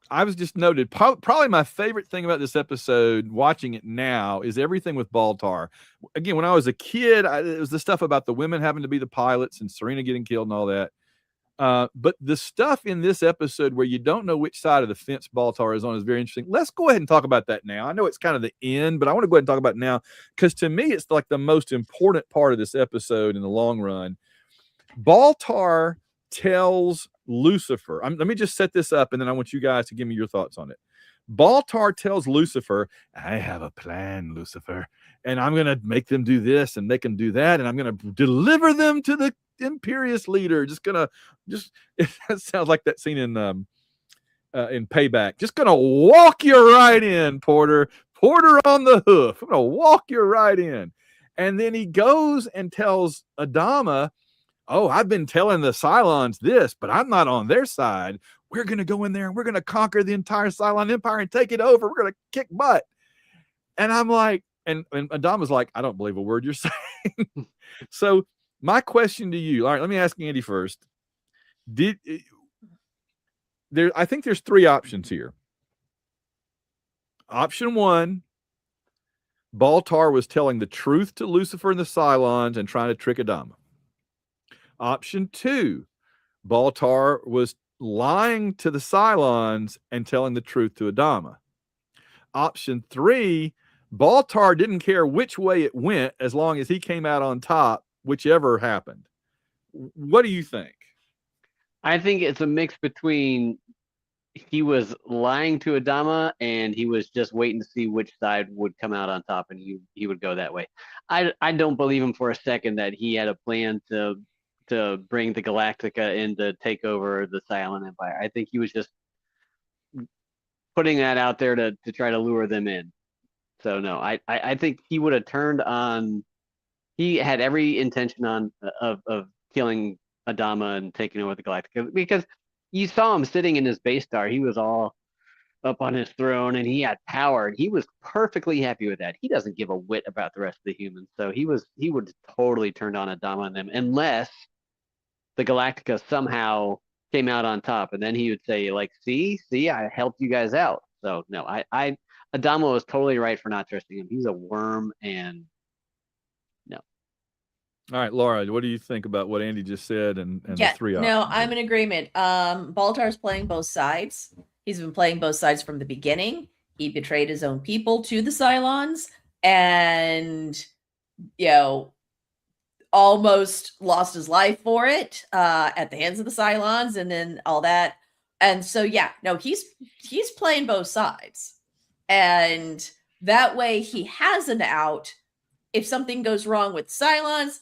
I was just noted, probably my favorite thing about this episode, watching it now, is everything with Baltar. Again, when I was a kid, it was the stuff about the women having to be the pilots and Serena getting killed and all that. But the stuff in this episode where you don't know which side of the fence Baltar is on is very interesting. Let's go ahead and talk about that now. I know it's kind of the end, but I want to go ahead and talk about it now, because to me, it's like the most important part of this episode in the long run. Baltar tells Lucifer, let me just set this up, and then I want you guys to give me your thoughts on it. Baltar tells Lucifer, I have a plan, Lucifer, and I'm going to make them do this and make them do that, and I'm going to deliver them to the imperious leader. It sounds like that scene in Payback. Just going to walk you right in, Porter on the hoof. I'm going to walk you right in. And then he goes and tells Adama, oh, I've been telling the Cylons this, but I'm not on their side. We're going to go in there and we're going to conquer the entire Cylon Empire and take it over. We're going to kick butt. And I'm like, and Adama's like, I don't believe a word you're saying. So my question to you, all right, let me ask Andy first. I think there's three options here. Option one, Baltar was telling the truth to Lucifer and the Cylons and trying to trick Adama. Option two, Baltar was lying to the Cylons and telling the truth to Adama. Option three, Baltar didn't care which way it went as long as he came out on top, whichever happened. What do you think? I think it's a mix between he was lying to Adama and he was just waiting to see which side would come out on top, and he would go that way. I don't believe him for a second that he had a plan to bring the Galactica in to take over the Cylon Empire. I think he was just putting that out there to try to lure them in. So no, I think he would have turned on. He had every intention of killing Adama and taking over the Galactica, because you saw him sitting in his base star. He was all up on his throne and he had power, and he was perfectly happy with that. He doesn't give a whit about the rest of the humans. So he would totally turn on Adama and them, unless the Galactica somehow came out on top, and then he would say, like, see, I helped you guys out. So no, Adama was totally right for not trusting him. He's a worm, and no. All right, Laura, what do you think about what Andy just said and the three options? No, I'm in agreement. Baltar's playing both sides. He's been playing both sides from the beginning. He betrayed his own people to the Cylons, and almost lost his life for it at the hands of the Cylons, and then all that. And so he's playing both sides, and that way he has an out. If something goes wrong with Cylons,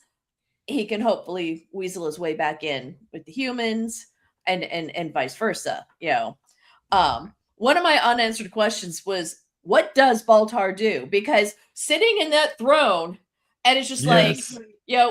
he can hopefully weasel his way back in with the humans, and vice versa. One of my unanswered questions was, what does Baltar do? Because sitting in that throne, and it's just like,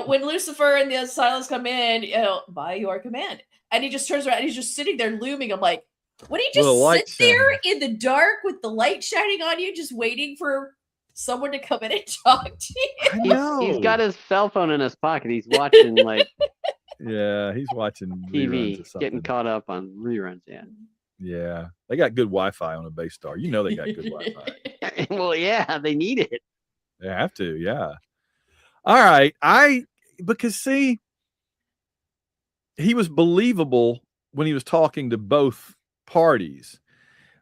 when Lucifer and the Cylons come in, by your command, and he just turns around and he's just sitting there looming. I'm like, would he just sit there in the dark with the light shining on you, just waiting for someone to come in and talk to you? I know. He's got his cell phone in his pocket. He's watching he's watching TV, getting caught up on reruns. Yeah, they got good Wi-Fi on a base star. They got good Wi-Fi. Well, yeah, they need it. They have to. Yeah. All right. Because see, he was believable when he was talking to both parties.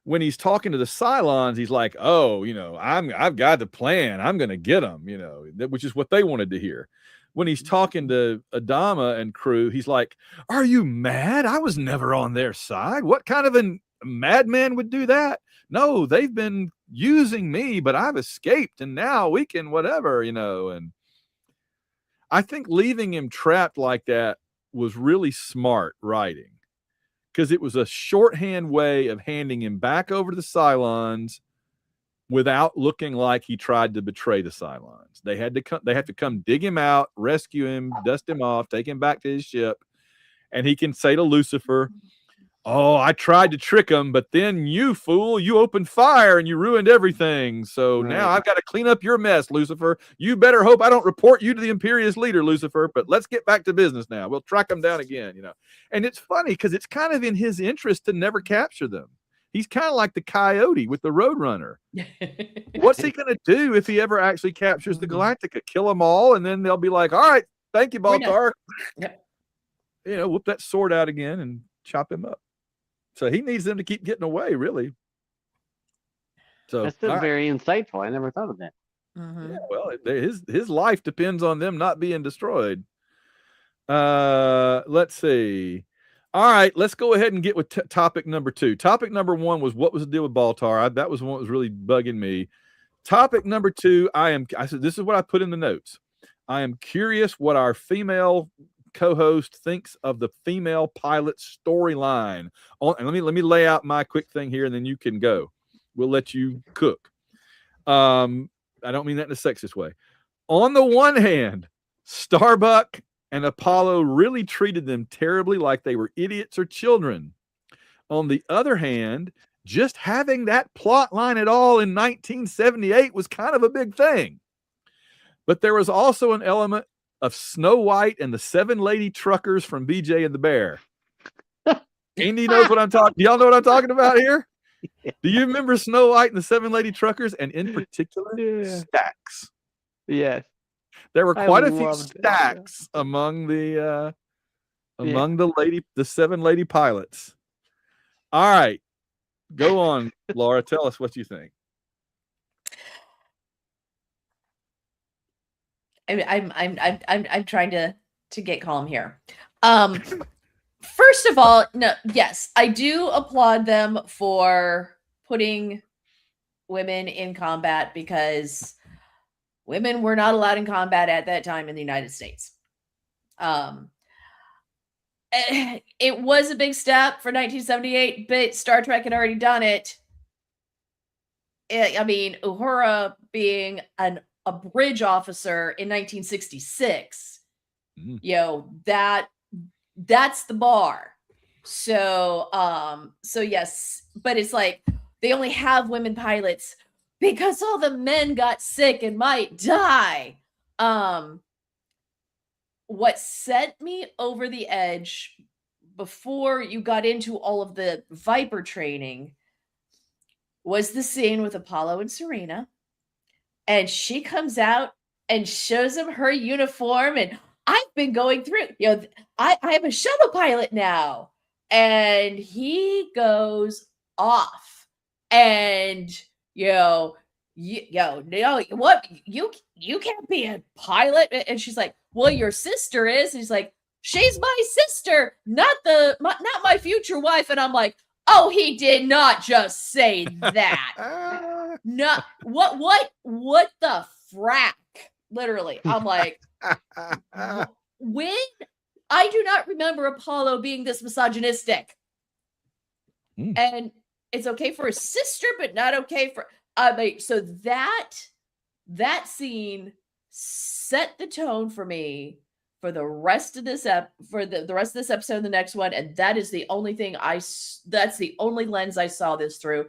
When he's talking to the Cylons, he's like, oh, I've got the plan. I'm going to get them, which is what they wanted to hear. When he's talking to Adama and crew, he's like, are you mad? I was never on their side. What kind of a madman would do that? No, they've been using me, but I've escaped, and now we can whatever, and I think leaving him trapped like that was really smart writing, because it was a shorthand way of handing him back over to the Cylons without looking like he tried to betray the Cylons. They have to come dig him out, rescue him, dust him off, take him back to his ship, and he can say to Lucifer, oh, I tried to trick him, but then you fool, you opened fire and you ruined everything. So now Right. I've got to clean up your mess, Lucifer. You better hope I don't report you to the Imperious leader, Lucifer. But let's get back to business now. We'll track them down again, you know. And it's funny because it's kind of in his interest to never capture them. He's kind of like the coyote with the Roadrunner. What's he going to do if he ever actually captures the Galactica? Kill them all, and then they'll be like, all right, thank you, Baltar. Yep. You know, whip that sword out again and chop him up. So he needs them to keep getting away, really. So That's very insightful. I never thought of that. yeah, well, his life depends on them not being destroyed. Let's see. All right, let's go ahead and get with topic number 2. Topic number 1 was what was the deal with Baltar. That was one that was really bugging me. Topic number 2, I said this is what I put in the notes. I am curious what our female co-host thinks of the female pilot storyline. And let me lay out my quick thing here, and then you can go. We'll let you cook. I don't mean that in a sexist way. On the one hand, Starbuck and Apollo really treated them terribly, like they were idiots or children. On the other hand, just having that plot line at all in 1978 was kind of a big thing. But there was also an element of Snow White and the 7 lady truckers from BJ and the Bear. Andy knows what I'm talking. Do y'all know what I'm talking about here? Do you remember Snow White and the 7 lady truckers, and in particular, Stacks? Yes. There were quite a few Stacks among the 7 lady pilots. All right, go on, Laura. Tell us what you think. I'm trying to get calm here. First of all, no, yes, I do applaud them for putting women in combat because women were not allowed in combat at that time in the United States. It was a big step for 1978, but Star Trek had already done it. I mean, Uhura being a bridge officer in 1966, that's the bar. So yes, but it's like they only have women pilots because all the men got sick and might die. What set me over the edge before you got into all of the Viper training was the scene with Apollo and Serena. And she comes out and shows him her uniform. And I've been going through, I am a shuttle pilot now. And he goes off. And, no, what? You can't be a pilot. And she's like, well, your sister is. And he's like, she's my sister, not my future wife. And I'm like, oh, he did not just say that. No, what the frack? Literally, I'm like, when I do not remember Apollo being this misogynistic, and it's okay for his sister, but not okay for. So that scene set the tone for me for the rest of this the rest of this episode and the next one, and that is the only thing that's the only lens I saw this through.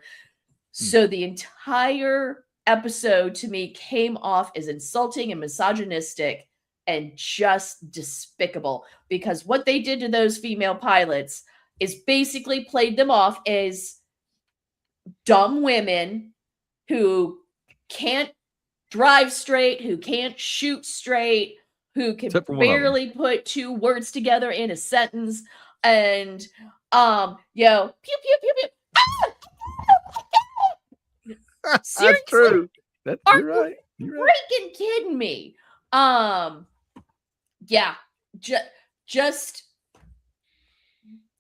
So the entire episode to me came off as insulting and misogynistic and just despicable, because what they did to those female pilots is basically played them off as dumb women who can't drive straight, who can't shoot straight, who can barely put 2 words together in a sentence, and pew pew pew pew. Seriously? That's true. You're right. You're right. Freaking kidding me? Yeah. Just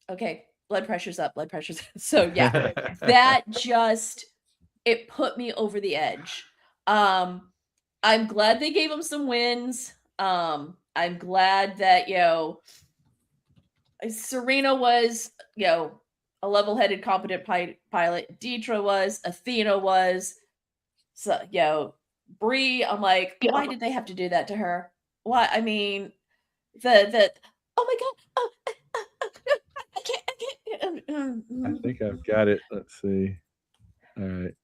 okay. Blood pressure's up. So yeah, that just it put me over the edge. I'm glad they gave him some wins. I'm glad that Serena was a level-headed, competent pilot. Deetra was. Athena was. So Bree, I'm like, why did they have to do that to her? Why? I mean, the oh my god, I can't. I think I've got it. Let's see. All right.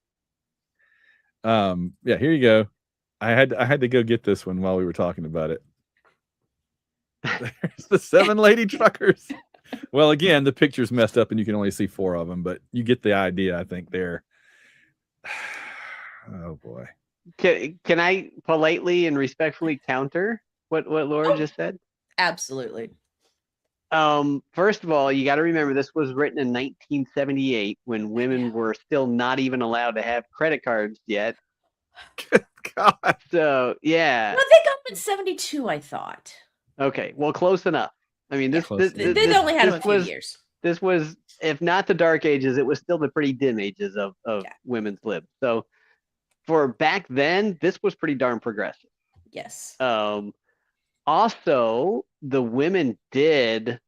Yeah, here you go. I had to go get this one while we were talking about it. There's the 7 lady truckers. Well, again, the picture's messed up and you can only see 4 of them, but you get the idea, I think, there. Oh boy. Can I politely and respectfully counter what Laura just said? Absolutely. First of all, you got to remember this was written in 1978 when women were still not even allowed to have credit cards yet. God. So yeah. Well, they got them in 72, I thought. Okay, well, close enough. I mean, They only had them a few years. This was, if not the dark ages, it was still the pretty dim ages of women's lib. So for back then, this was pretty darn progressive. Yes. Also, the women did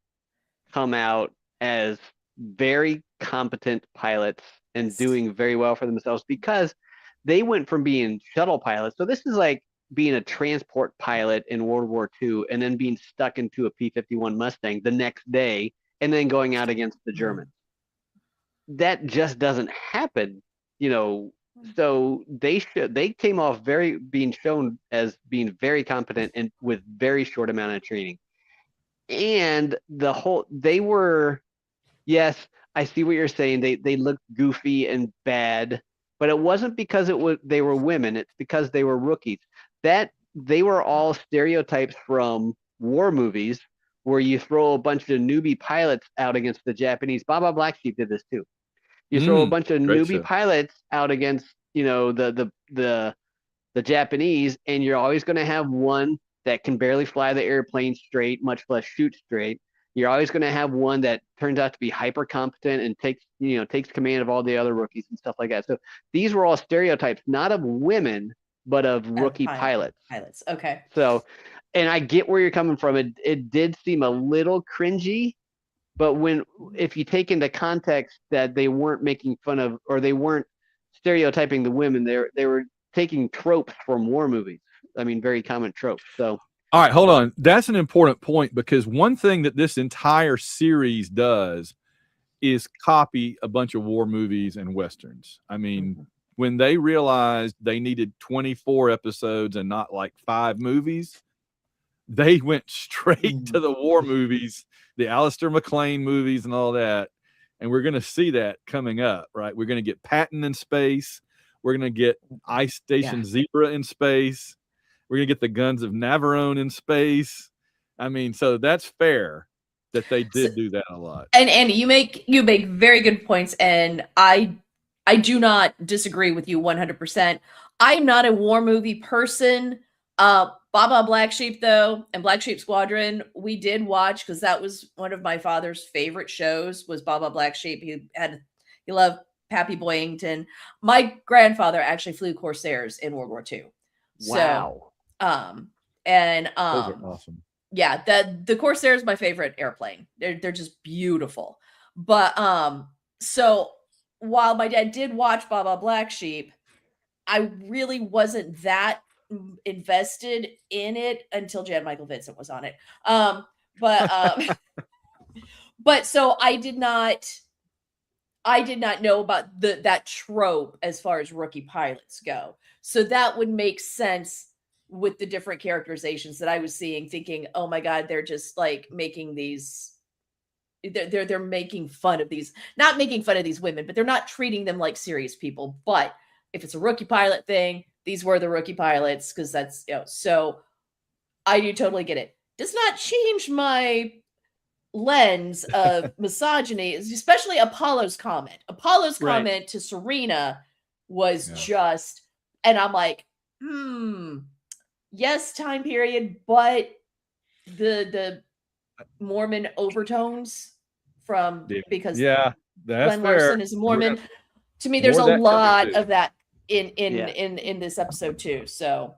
come out as very competent pilots and doing very well for themselves because they went from being shuttle pilots. So this is like being a transport pilot in World War II and then being stuck into a P-51 Mustang the next day and then going out against the Germans. That just doesn't happen, you know. So they came off being shown as being very competent and with very short amount of training. And they were, yes, I see what you're saying. They looked goofy and bad, but it wasn't because they were women. It's because they were rookies. That they were all stereotypes from war movies where you throw a bunch of newbie pilots out against the Japanese. Baba Black Sheep did this too. You throw a bunch of newbie pilots out against, you know, the Japanese, and you're always going to have one that can barely fly the airplane straight, much less shoot straight. You're always going to have one that turns out to be hyper competent and takes command of all the other rookies and stuff like that. So these were all stereotypes, not of women, but of rookie pilots. Okay. So, and I get where you're coming from. It did seem a little cringy, but if you take into context that they weren't making fun of, or they weren't stereotyping the women, they were taking tropes from war movies. I mean, very common tropes. So, all right, hold on. That's an important point because one thing that this entire series does is copy a bunch of war movies and Westerns. I mean, when they realized they needed 24 episodes and not like 5 movies, they went straight to the war movies, the Alistair McLean movies and all that. And we're going to see that coming up, right? We're going to get Patton in space. We're going to get Ice Station Zebra in space. We're going to get the Guns of Navarone in space. I mean, so that's fair that they did do that a lot. And Andy, you make very good points, and I do not disagree with you 100%. I'm not a war movie person. Baba Black Sheep, though, and Black Sheep Squadron, we did watch because that was one of my father's favorite shows was Baba Black Sheep. He loved Pappy Boyington. My grandfather actually flew Corsairs in World War II. Wow. So, those are awesome. Yeah, the Corsair is my favorite airplane. They're just beautiful. But so while my dad did watch Baba Black Sheep, I really wasn't that invested in it until Jan Michael Vincent was on it. But so I did not know about that trope as far as rookie pilots go. So that would make sense with the different characterizations that I was seeing, thinking, oh my God, they're just like making these, they're making fun of these, not making fun of these women, but they're not treating them like serious people. But if it's a rookie pilot thing, these were the rookie pilots, because that's, so I do totally get it. Does not change my lens of misogyny, especially Apollo's comment. Apollo's comment to Serena was just, and I'm like, yes, time period, but the Mormon overtones from because that's Glenn fair. Larson is a Mormon. To me, there's a lot of that in this episode too. So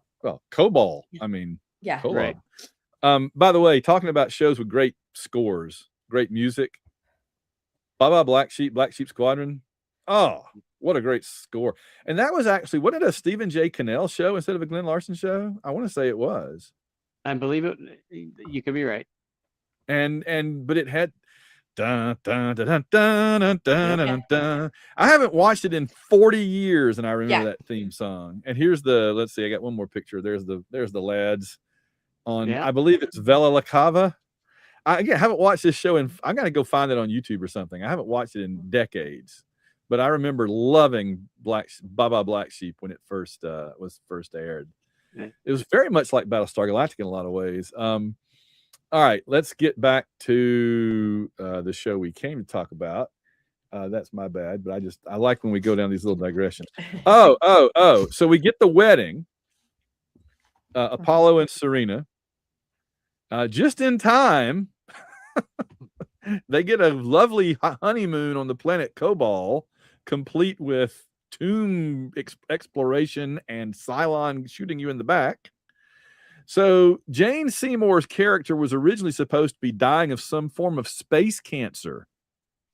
Kobol, I mean, Kobol. Right. By the way, talking about shows with great scores, great music, Baba Black Sheep Squadron. Oh, what a great score. And that was actually, what did a Stephen J. Cannell show instead of a Glenn Larson show? I want to say it was. I believe it. You could be right. But it had Dun, dun, dun, dun, dun, dun, dun, dun, dun. I haven't watched it in 40 years, and I remember that theme song. And here's the, let's see, I got one more picture. There's the lads on, I believe it's Vela La Cava. I haven't watched this show, and I got to go find it on YouTube or something. I haven't watched it in decades, but I remember loving Baba Black Sheep when it was first aired. It was very much like Battlestar Galactica in a lot of ways. All right, let's get back to the show we came to talk about. That's my bad, but I like when we go down these little digressions. Oh. So we get the wedding, Apollo and Serena. Just in time, they get a lovely honeymoon on the planet Kobol, complete with tomb exploration and Cylon shooting you in the back. So Jane Seymour's character was originally supposed to be dying of some form of space cancer.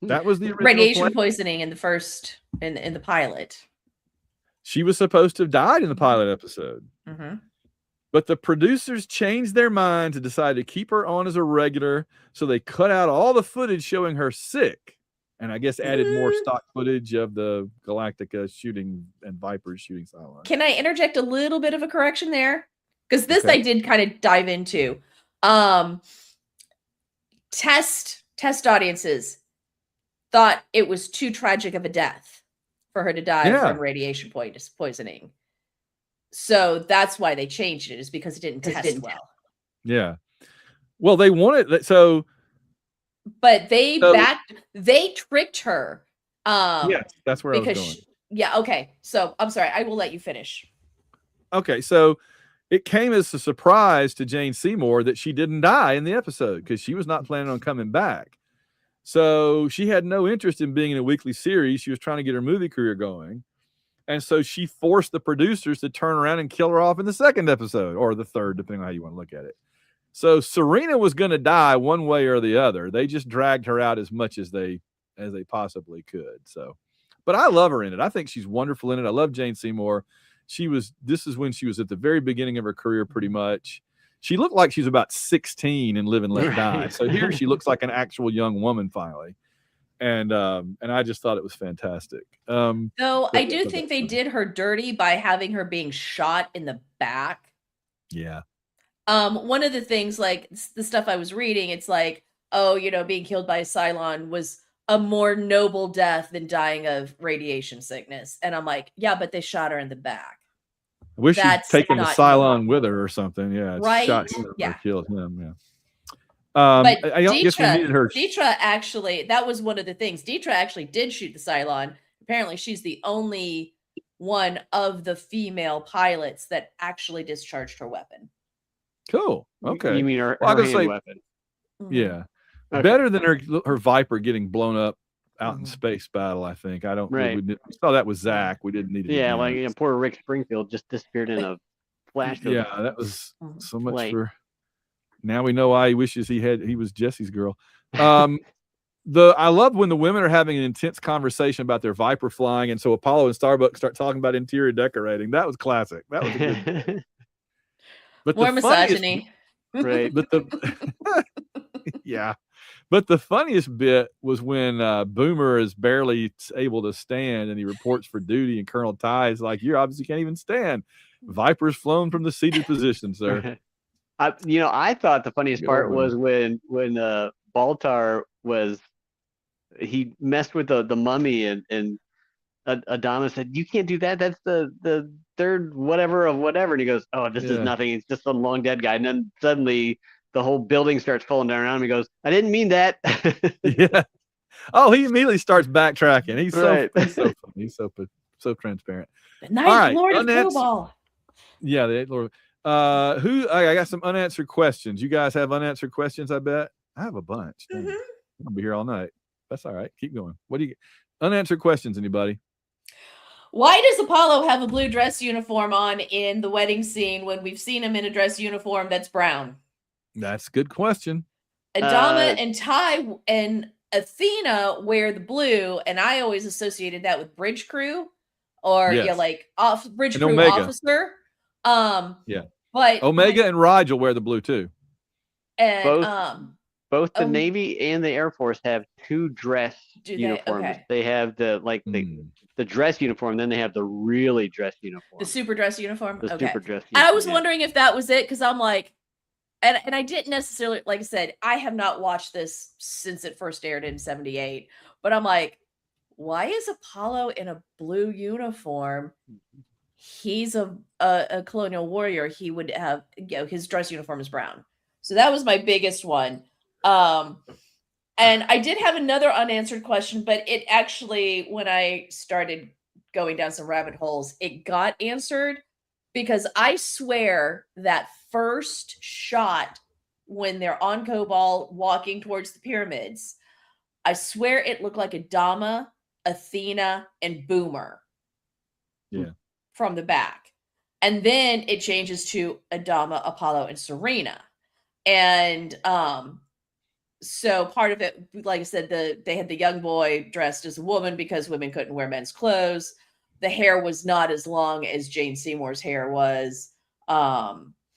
That was the original radiation plan. poisoning in the first in the pilot. She was supposed to have died in the pilot episode. Mm-hmm. But the producers changed their mind to decide to keep her on as a regular, so they cut out all the footage showing her sick, and I guess added more stock footage of the Galactica shooting and Vipers shooting Cylon. Can I interject a little bit of a correction there? Because this I did kind of dive into. Test audiences thought it was too tragic of a death for her to die from radiation poisoning. So that's why they changed it, is because it didn't test well. Yeah. Well, they wanted so. But they tricked her. Yes, that's where I was going. Okay. So I'm sorry. I will let you finish. Okay, so it came as a surprise to Jane Seymour that she didn't die in the episode because she was not planning on coming back. So she had no interest in being in a weekly series. She was trying to get her movie career going. And so she forced the producers to turn around and kill her off in the second episode, or the third, depending on how you want to look at it. So Serena was going to die one way or the other. They just dragged her out as much as they possibly could. So, but I love her in it. I think she's wonderful in it. I love Jane Seymour. This is when she was at the very beginning of her career, pretty much. She looked like she was about 16 in Live and Let Die. So here she looks like an actual young woman finally. And I just thought it was fantastic. Though I do think they did her dirty by having her being shot in the back. Yeah. One of the things, like the stuff I was reading, it's like, oh, being killed by a Cylon was a more noble death than dying of radiation sickness. And I'm like, yeah, but they shot her in the back. I wish she'd taken the Cylon with her or something. Yeah. Right. Shot him or killed him. Yeah. But I guess we needed her. Deetra actually, that was one of the things. Deetra actually did shoot the Cylon. Apparently, she's the only one of the female pilots that actually discharged her weapon. Cool. Okay. You mean her hand weapon? Yeah. Okay. Better than her Viper getting blown up out in space battle, I think. I don't. Right. We saw that with Zach. We didn't need it. Yeah, like poor Rick Springfield just disappeared in a flash. Yeah, that was so much for. Now we know why he wishes he was Jesse's girl. I love when the women are having an intense conversation about their Viper flying, and so Apollo and Starbuck start talking about interior decorating. That was classic. That was a good. But more misogyny. Right. But But the funniest bit was when Boomer is barely able to stand and he reports for duty, and Colonel Ty is like, "You obviously can't even stand. Viper's flown from the seated position, sir." I thought the funniest part was when Baltar he messed with the mummy and Adama said, "You can't do that. That's the third whatever of whatever." And he goes, "Oh, this is nothing. It's just some long dead guy." And then suddenly the whole building starts falling down around him. He goes, "I didn't mean that." Yeah. Oh, he immediately starts backtracking. He's so funny. He's so transparent. The Ninth Lord of Kobol. Yeah, the Eighth Lord. I got some unanswered questions. You guys have unanswered questions, I bet. I have a bunch. Mm-hmm. I'll be here all night. That's all right. Keep going. What do you unanswered questions, anybody? Why does Apollo have a blue dress uniform on in the wedding scene when we've seen him in a dress uniform that's brown? That's a good question. Adama and Ty and Athena wear the blue, and I always associated that with bridge crew or bridge crew Omega. Officer. But Omega and Rigel wear the blue too. And Both the Oh. Navy and the Air Force have 2 dress Do they? uniforms. Okay. They have the dress uniform, then they have the really dress uniform. The super dress uniform? The Okay. super dress And I uniform. was wondering if that was it, because I'm like, and I didn't necessarily, like I said, I have not watched this since it first aired in 78, but I'm like, why is Apollo in a blue uniform? He's a colonial warrior. He would have, his dress uniform is brown. So that was my biggest one. And I did have another unanswered question, but it actually, when I started going down some rabbit holes, it got answered, because I swear that first shot when they're on Kobol walking towards the pyramids, I swear it looked like Adama, Athena, and Boomer. Yeah. From the back. And then it changes to Adama, Apollo, and Serena. And so part of it, like I said, they had the young boy dressed as a woman because women couldn't wear men's clothes. The hair was not as long as Jane Seymour's hair was.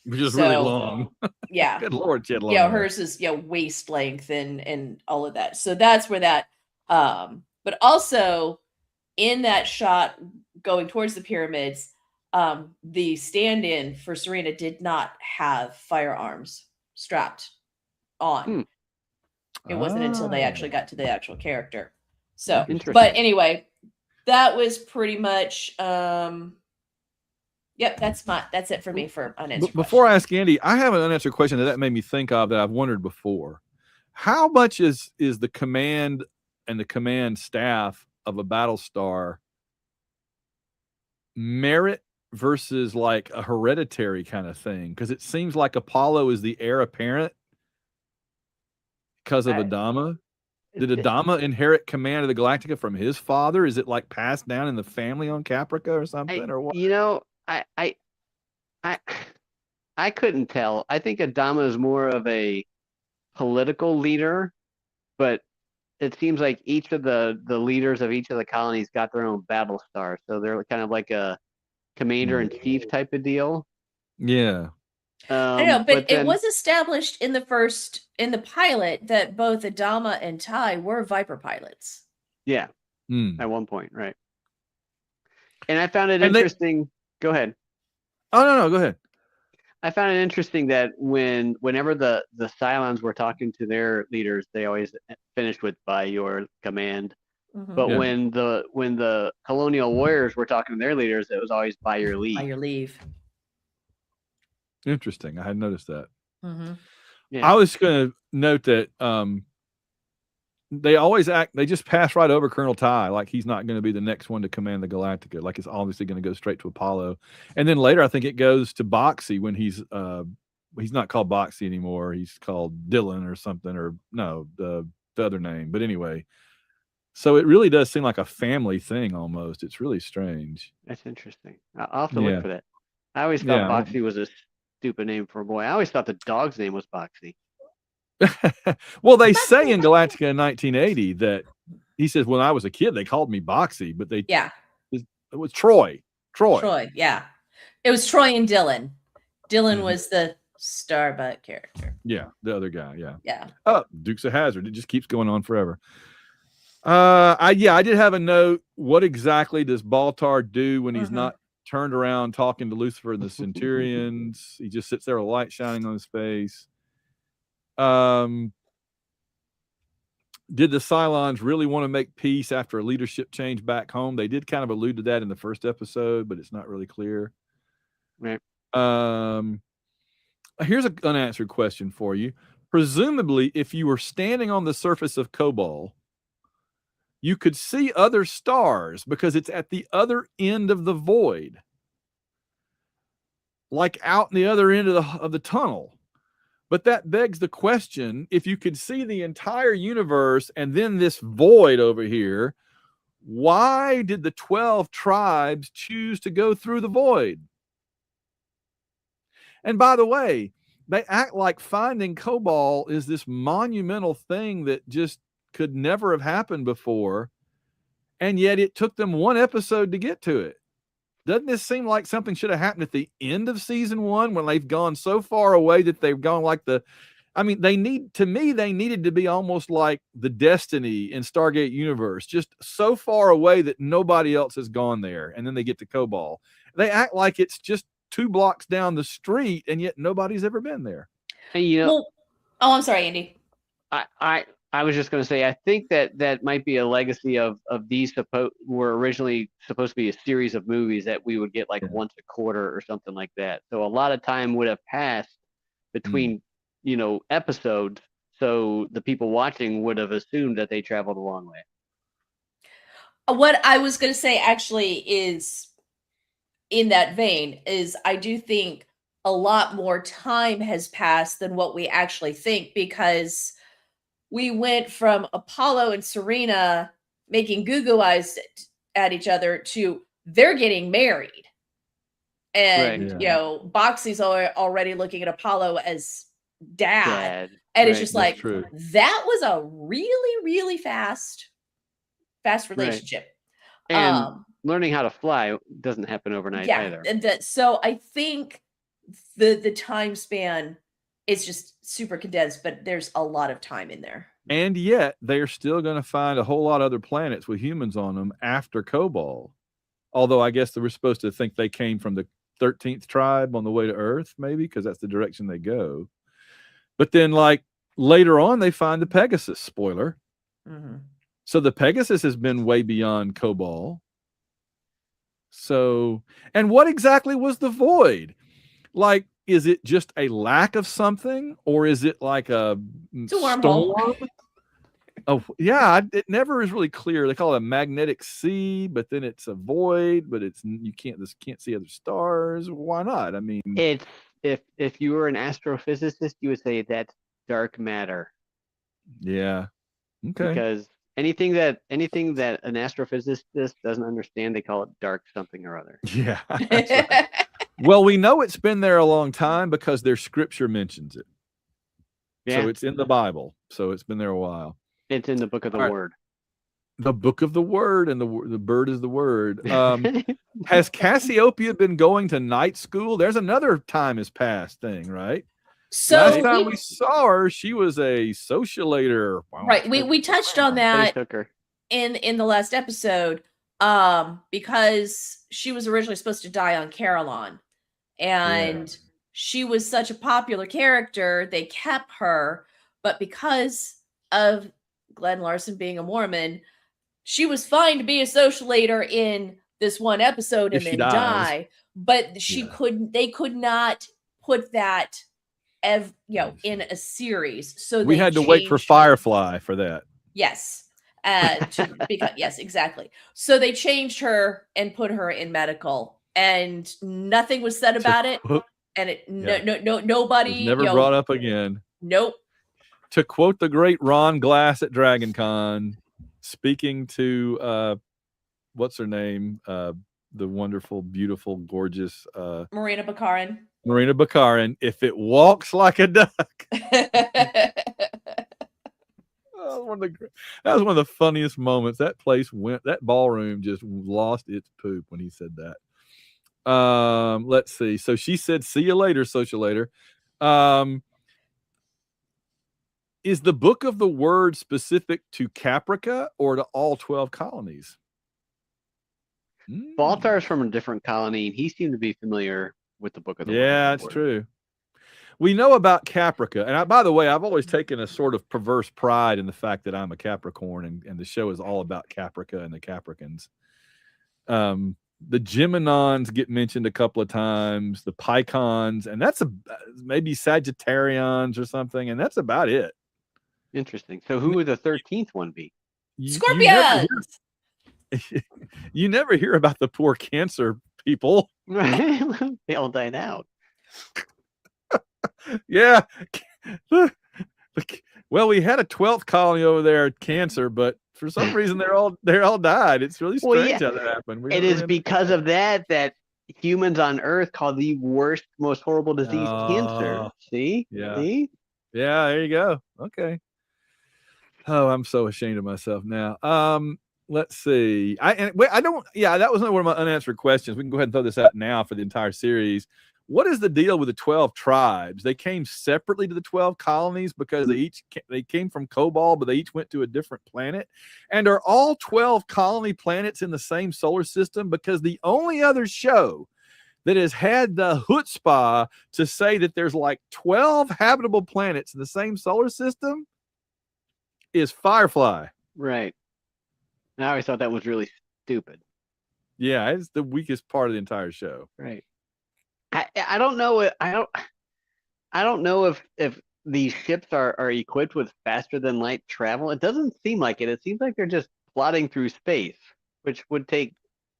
Which is really long. Yeah. Good Lord, she had long Yeah, hair. hers is waist length and all of that. So that's where that but also in that shot going towards the pyramids, the stand-in for Serena did not have firearms strapped on. It wasn't until they actually got to the actual character. So, but anyway, that was pretty much yep, that's it for me for unanswered Before questions. I ask Andy, I have an unanswered question that made me think of that I've wondered before. How much is the command and the command staff of a Battlestar merit versus like a hereditary kind of thing? Because it seems like Apollo is the heir apparent because of Adama. Did Adama inherit command of the Galactica from his father? Is it like passed down in the family on Caprica or something? Or what? You know, I couldn't tell. I think Adama is more of a political leader, but it seems like each of the leaders of each of the colonies got their own Battlestar, so they're kind of like a commander-in-chief type of deal. Yeah. I know, but it was established in the pilot that both Adama and Ty were Viper pilots. Yeah, at one point, right? And I found it interesting. Go ahead. Oh no, go ahead. I found it interesting that whenever the Cylons were talking to their leaders, they always finished with "by your command." Mm-hmm. But when the colonial warriors were talking to their leaders, it was always "by your leave." By your leave. Interesting. I hadn't noticed that. Mm-hmm. Yeah. I was going to note that they just pass right over Colonel Ty, like he's not going to be the next one to command the Galactica. Like it's obviously going to go straight to Apollo. And then later, I think it goes to Boxey when he's not called Boxey anymore. He's called Dylan or something, or no, the other name. But anyway, so it really does seem like a family thing almost. It's really strange. That's interesting. I'll have to look for that. I always thought Boxey was a stupid name for a boy. I always thought the dog's name was Boxey. Well, they say in Galactica in 1980 that he says, when I was a kid, they called me Boxey, but it was Troy. Yeah. It was Troy and Dylan. Dylan was the Starbuck character. Yeah, the other guy. Yeah. Yeah. Oh, Dukes of Hazzard. It just keeps going on forever. I did have a note. What exactly does Baltar do when he's not turned around talking to Lucifer and the Centurions? He just sits there with a light shining on his face. Did the Cylons really want to make peace after a leadership change back home? They did kind of allude to that in the first episode, but it's not really clear. Right. Here's an unanswered question for you. Presumably, if you were standing on the surface of Kobol, you could see other stars because it's at the other end of the void, like out in the other end of the tunnel. But that begs the question, if you could see the entire universe and then this void over here, why did the 12 tribes choose to go through the void? And by the way, they act like finding Kobol is this monumental thing that just could never have happened before. And yet it took them one episode to get to it. Doesn't this seem like something should have happened at the end of season 1 when they've gone so far away that they've gone like the I mean, they needed to be almost like the Destiny in Stargate universe, just so far away that nobody else has gone there. And then they get to Kobol. They act like it's just 2 blocks down the street, and yet nobody's ever been there. And Well, oh, I'm sorry, Andy. I was just going to say, I think that might be a legacy of these were originally supposed to be a series of movies that we would get like once a quarter or something like that. So a lot of time would have passed between, episodes. So the people watching would have assumed that they traveled a long way. What I was going to say actually is, in that vein, is I do think a lot more time has passed than what we actually think, because we went from Apollo and Serena making goo-goo eyes at each other to they're getting married. And, Right. Boxy's already looking at Apollo as dad. And right. it's just like, that was a really, really fast relationship. Right. And learning how to fly doesn't happen overnight either. So I think the time span is just super condensed, but there's a lot of time in there. And yet they're still going to find a whole lot of other planets with humans on them after Kobol. Although I guess they were supposed to think they came from the 13th tribe on the way to Earth, maybe, because that's the direction they go. But then, like, later on, they find the Pegasus. Spoiler. Mm-hmm. So the Pegasus has been way beyond Kobol. So, and what exactly was the void? Like, is it just a lack of something, or is it like a storm? Oh, yeah, it never is really clear. They call it a magnetic sea, but then it's a void, but you can't see other stars. Why not? I mean, it's if you were an astrophysicist, you would say that's dark matter. Yeah. Okay. Because anything that an astrophysicist doesn't understand, they call it dark something or other. Yeah. Right. Well, we know it's been there a long time because their scripture mentions it. Yeah. So it's in the Bible. So it's been there a while. It's in the book of the Word. The book of the Word, and the bird is the Word. Has Cassiopeia been going to night school? There's another time has passed thing, right? So last time we saw her, she was a socialator. Wow. Right. We touched on that in the last episode, because she was originally supposed to die on Carillon, and she was such a popular character, they kept her, but because of Glenn Larson being a Mormon, she was fine to be a socialator in this one episode and then die. But they could not put that in a series. So we had to wait for Firefly for that. Yes. Yes, exactly. So they changed her and put her in medical, and nothing was said about it. And nobody never brought up again. Nope. To quote the great Ron Glass at Dragon Con, speaking to what's her name? The wonderful, beautiful, gorgeous Marina Baccarin. Marina Baccarin, if it walks like a duck. That was one of the funniest moments. That ballroom just lost its poop when he said that. Let's see. So she said, "See you later, socialator." Is the book of the Word specific to Caprica or to all 12 colonies? Baltar is from a different colony, and he seemed to be familiar with the book of the Word. Yeah, it's true. We know about Caprica. And by the way, I've always taken a sort of perverse pride in the fact that I'm a Capricorn, and the show is all about Caprica and the Capricans. The Geminons get mentioned a couple of times, the Pycons, and that's maybe Sagittarians or something, and that's about it. Interesting. So who would the 13th one be? Scorpions! You never hear about the poor Cancer people. They all died out. Yeah. Well, we had a 12th colony over there at Cancer, but for some reason they're all died. It's really strange how that happened. It is because of that humans on Earth call the worst, most horrible disease cancer. See? Yeah. See? Yeah, there you go. Okay. Oh, I'm so ashamed of myself now. Let's see. That was one of my unanswered questions. We can go ahead and throw this out now for the entire series. what is the deal with the 12 tribes? They came separately to the 12 colonies because they came from Kobol, but they each went to a different planet. And are all 12 colony planets in the same solar system? Because the only other show that has had the chutzpah to say that there's like 12 habitable planets in the same solar system is Firefly. Right. I always thought that was really stupid. Yeah, it's the weakest part of the entire show. Right. I don't know. I don't know if these ships are equipped with faster than light travel. It doesn't seem like it. It seems like they're just plodding through space, which would take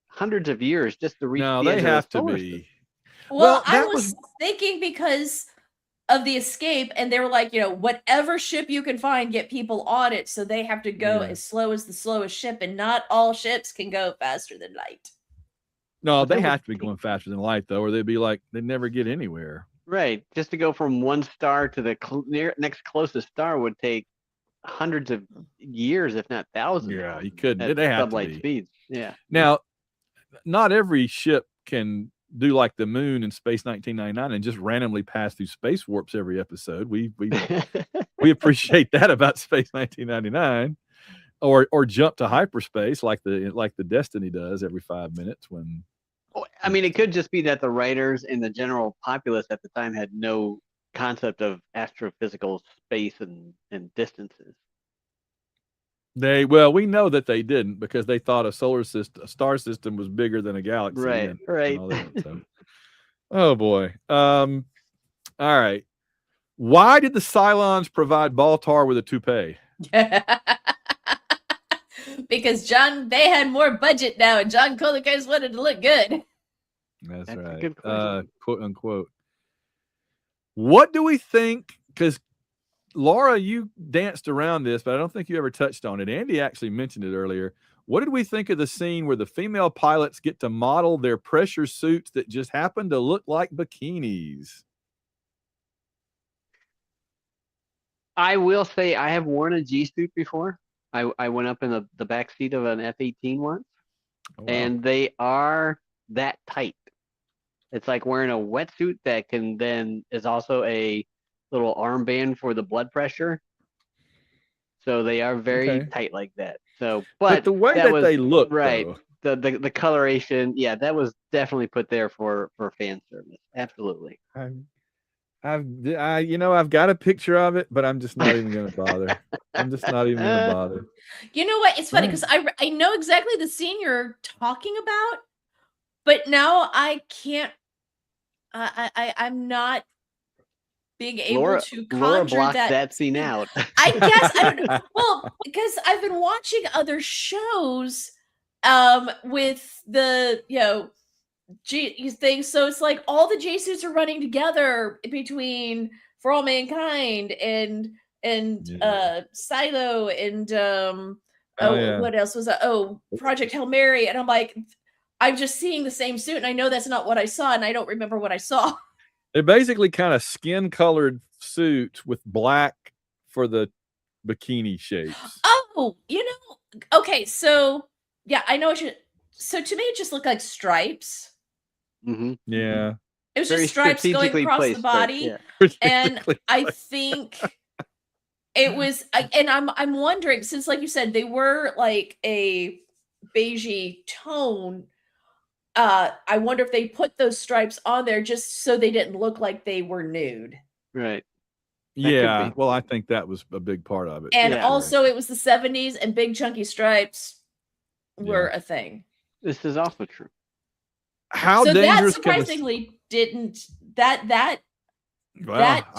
hundreds of years just to reach No, the they edge have of the to solar be. system. Well, I that was thinking because of the escape, and they were like, whatever ship you can find, get people on it. So they have to go as slow as the slowest ship, and not all ships can go faster than light. No, But they that would have to be going faster than light, though, or they'd be like, they'd never get anywhere. Right. Just to go from one star to the next closest star would take hundreds of years, if not thousands. Yeah, you couldn't. At They have to sublight be. speeds. Yeah. Now, not every ship can do like the moon in Space 1999 and just randomly pass through space warps every episode. We appreciate that about Space 1999, or jump to hyperspace like the Destiny does every 5 minutes. When I mean, it could just be that the writers and the general populace at the time had no concept of astrophysical space and distances. we know that they didn't, because they thought a star system was bigger than a galaxy. Right. And all that, so. Oh boy. All right. Why did the Cylons provide Baltar with a toupee? Because they had more budget now, and John Colicos wanted to look good. That's a right. good question. Quote unquote. What do we think? Because Laura, you danced around this, but I don't think you ever touched on it. Andy actually mentioned it earlier. What did we think of the scene where the female pilots get to model their pressure suits that just happen to look like bikinis? I will say I have worn a G suit before. I went up in the back seat of an F-18 once, and they are that tight. It's like wearing a wetsuit that is also a little armband for the blood pressure. So they are very tight like that. So, but the way that they look, right, though, the coloration, yeah, that was definitely put there for fan service. Absolutely. I've got a picture of it, but I'm just not even going to bother. I'm just not even going to bother. You know what? It's funny because I know exactly the scene you're talking about, but now I can't. I'm not being able to conjure Laura blocked that scene out. I guess I don't know. Well, because I've been watching other shows with the G thing, so it's like all the J suits are running together between For All Mankind and Silo and what else was that? Oh, Project Hail Mary, and I'm like, I'm just seeing the same suit, and I know that's not what I saw, and I don't remember what I saw. They're basically kind of skin-colored suits with black for the bikini shapes. Oh, okay, so yeah, I know what you. So to me, it just looked like stripes. Mm-hmm. Yeah, it was just stripes going across the body, and I think it was. And I'm wondering, since like you said, they were like a beigey tone. I wonder if they put those stripes on there just so they didn't look like they were nude. Right. Yeah. Well, I think that was a big part of it. And also it was the 70s, and big chunky stripes were a thing. This is also true. How so dangerous that surprisingly didn't I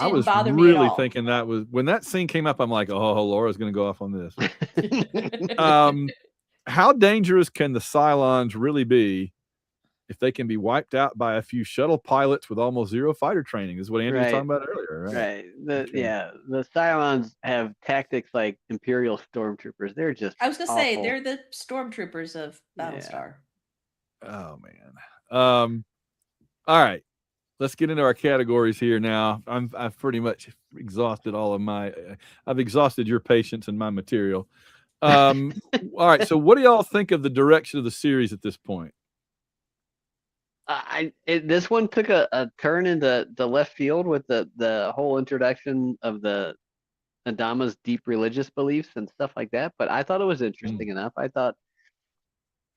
was bother really me at all. thinking that was when that scene came up. I'm like, oh, Laura's going to go off on this. How dangerous can the Cylons really be if they can be wiped out by a few shuttle pilots with almost zero fighter training? Is what Andy was talking about earlier, right? Right. The Cylons have tactics like Imperial stormtroopers. They're just I was gonna say they're the stormtroopers of Battlestar. Oh man. All right. Let's get into our categories here now. I've pretty much exhausted I've exhausted your patience and my material. All right. So what do y'all think of the direction of the series at this point? This one took a turn into the left field with the whole introduction of the Adama's deep religious beliefs and stuff like that. But I thought it was interesting enough. I thought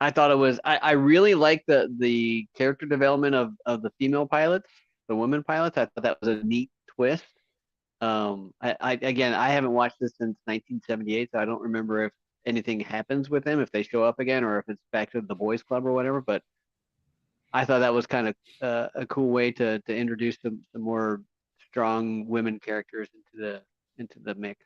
it was. I really liked the character development of the female pilots, the women pilots. I thought that was a neat twist. Again, I haven't watched this since 1978, so I don't remember if anything happens with them, if they show up again, or if it's back to the boys' club or whatever. But I thought that was kind of a cool way to introduce some more strong women characters into the mix.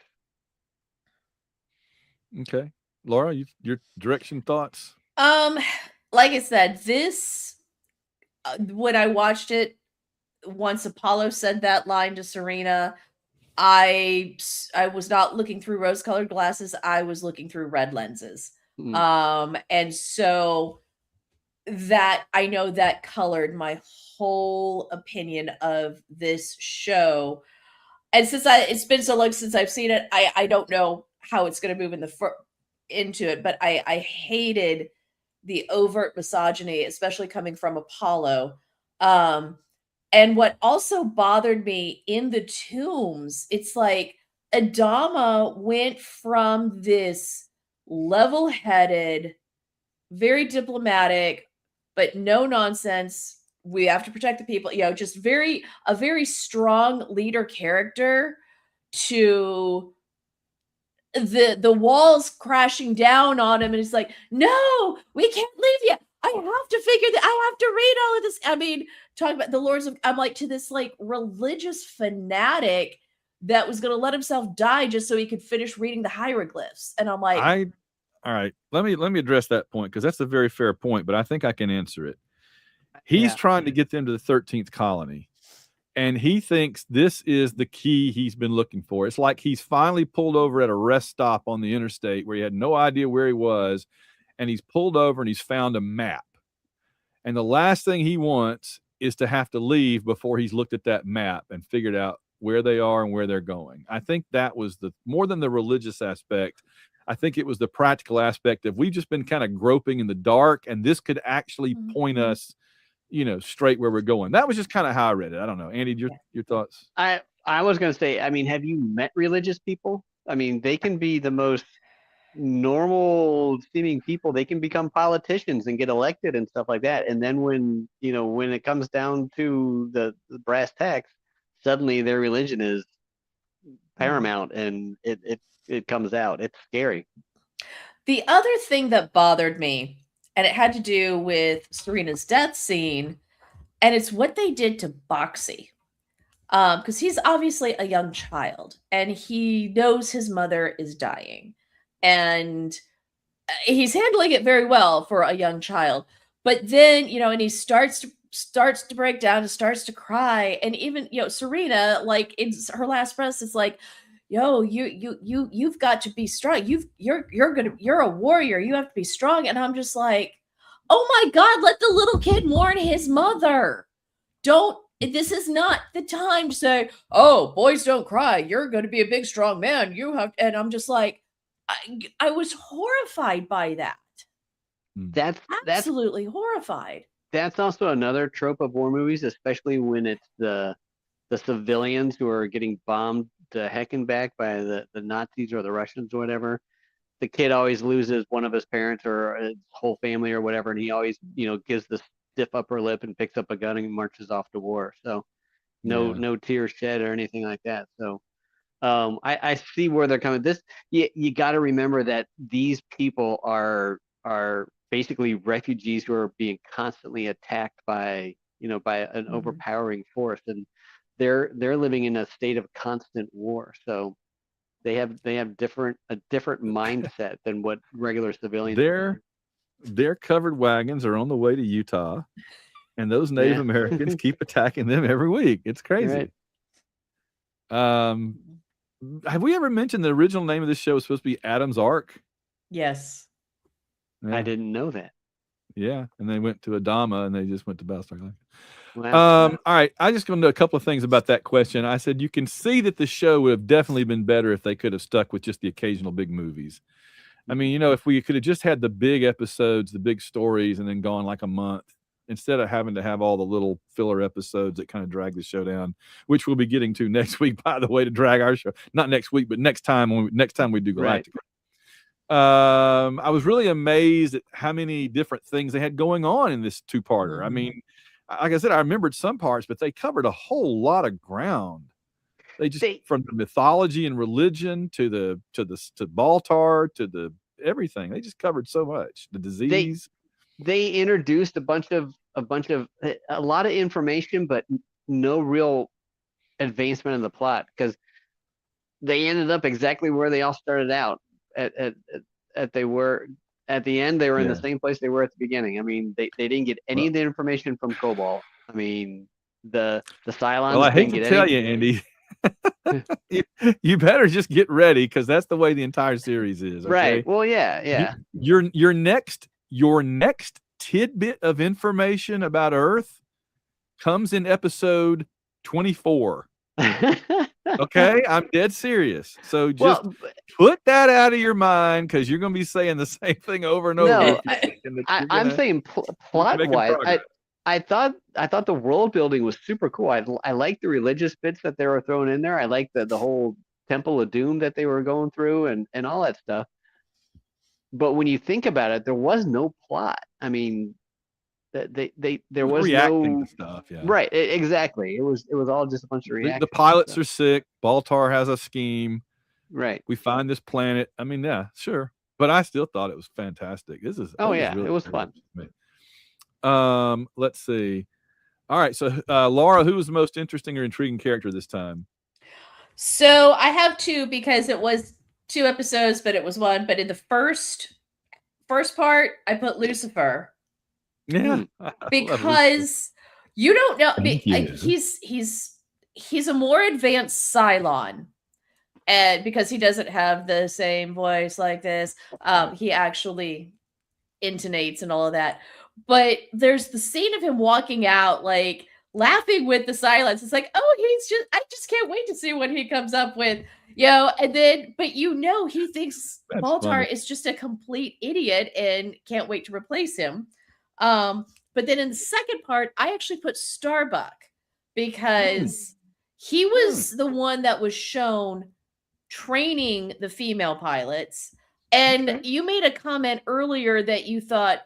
Okay, Laura, your direction thoughts? Like I said, this when I watched it, once Apollo said that line to Serena, I was not looking through rose-colored glasses. I was looking through red lenses. And so that I know that colored my whole opinion of this show. And since it's been so long since I've seen it, I don't know how it's going to move into it. But I hated the overt misogyny, especially coming from Apollo. And what also bothered me in the tombs, it's like Adama went from this level-headed, very diplomatic, but no nonsense. We have to protect the people, just a very strong leader character to the walls crashing down on him, and it's like, no, we can't leave you. I have to figure that. I have to read all of this. I mean, talking about the Lords of, I'm like, to this like religious fanatic that was going to let himself die just so he could finish reading the hieroglyphs. And I'm like, all right, let me address that point, because that's a very fair point, but I think I can answer it. He's trying to get them to the 13th colony, and he thinks this is the key he's been looking for. It's like he's finally pulled over at a rest stop on the interstate where he had no idea where he was, and he's pulled over and he's found a map. And the last thing he wants is to have to leave before he's looked at that map and figured out where they are and where they're going. I think that was more than the religious aspect. I think it was the practical aspect of we've just been kind of groping in the dark, and this could actually point us, straight where we're going. That was just kind of how I read it. I don't know. Andy, your thoughts? I was going to say, I mean, have you met religious people? I mean, they can be the most normal seeming people. They can become politicians and get elected and stuff like that. And then when it comes down to the brass tacks, suddenly their religion is paramount, and it comes out. It's scary. The other thing that bothered me, and it had to do with Serena's death scene, and it's what they did to Boxy. Because he's obviously a young child, and he knows his mother is dying. And he's handling it very well for a young child. But then, and he starts to break down and starts to cry. And even, Serena, like in her last breath, it's like, yo, you've got to be strong. You're a warrior. You have to be strong. And I'm just like, oh my God, let the little kid mourn his mother. This is not the time to say, oh, boys don't cry. You're going to be a big, strong man. And I'm just like, I was horrified by that. That's absolutely horrified. That's also another trope of war movies, especially when it's the civilians who are getting bombed to heck and back by the Nazis or the Russians or whatever. The kid always loses one of his parents or his whole family or whatever, and he always, gives the stiff upper lip and picks up a gun and marches off to war. So no tears shed or anything like that. So I see where they're coming. You got to remember that these people are basically refugees who are being constantly attacked by an overpowering force, and they're living in a state of constant war. So they have a different mindset than what regular civilians. Their covered wagons are on the way to Utah, and those Native Americans keep attacking them every week. It's crazy. Right. Have we ever mentioned the original name of this show was supposed to be Adam's Ark? Yes. Yeah. I didn't know that. Yeah, and they went to Adama, and they just went to Battlestar. Wow. All right, I just going to know a couple of things about that question. I said you can see that the show would have definitely been better if they could have stuck with just the occasional big movies. I mean, if we could have just had the big episodes, the big stories, and then gone like a month instead of having to have all the little filler episodes that kind of drag the show down, which we'll be getting to next week, by the way, to drag our show. Not next week, but next time we do Galactica. Right. I was really amazed at how many different things they had going on in this two-parter. I mean, like I said, I remembered some parts, but they covered a whole lot of ground. They just from the mythology and religion to Baltar to the everything. They just covered so much. The disease. They introduced a lot of information, but no real advancement in the plot, because they ended up exactly where they all started out. They were at the end. They were in the same place they were at the beginning. I mean, they didn't get any of the information from Kobol. I mean, the Cylons. Well, I hate to tell you, Andy. you better just get ready, because that's the way the entire series is. Okay? Right. Well, yeah. Your next tidbit of information about Earth comes in episode 24. Okay, I'm dead serious. So just put that out of your mind, because you're going to be saying the same thing over and over. I'm saying plot-wise, I thought the world building was super cool. I liked the religious bits that they were throwing in there. I liked the whole Temple of Doom that they were going through and all that stuff. But when you think about it, there was no plot. I mean, there was reacting no to stuff. Yeah, right. Exactly. It was all just a bunch of reactions. The pilots are sick. Baltar has a scheme. Right. We find this planet. I mean, yeah, sure. But I still thought it was fantastic. It was fun. Let's see. All right, so Laura, who was the most interesting or intriguing character this time? So I have two, because it was 2 episodes, but it was one. But in the first part, I put Lucifer. Yeah, because you don't know. I mean, he's a more advanced Cylon, and because he doesn't have the same voice like this, he actually intonates and all of that. But there's the scene of him walking out, like laughing with the Cylons. It's like, I just can't wait to see what he comes up with, and then, but he thinks Baltar is just a complete idiot and can't wait to replace him. But then in the second part, I actually put Starbuck, because he was the one that was shown training the female pilots. And you made a comment earlier that you thought,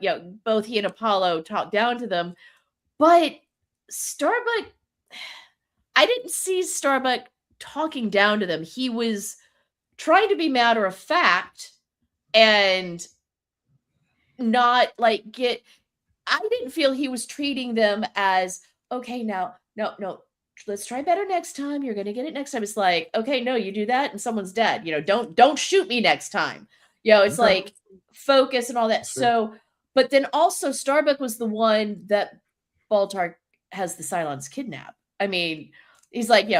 both he and Apollo talked down to them, but Starbuck, I didn't see Starbuck talking down to them. He was trying to be matter of fact and not like I didn't feel he was treating them as, okay, now, no, let's try better next time. You're going to get it next time. It's like, okay, no, you do that and someone's dead. Don't shoot me next time. It's like focus and all that. Sure. So, but then also Starbuck was the one that Baltar has the Cylons kidnap. I mean, he's like,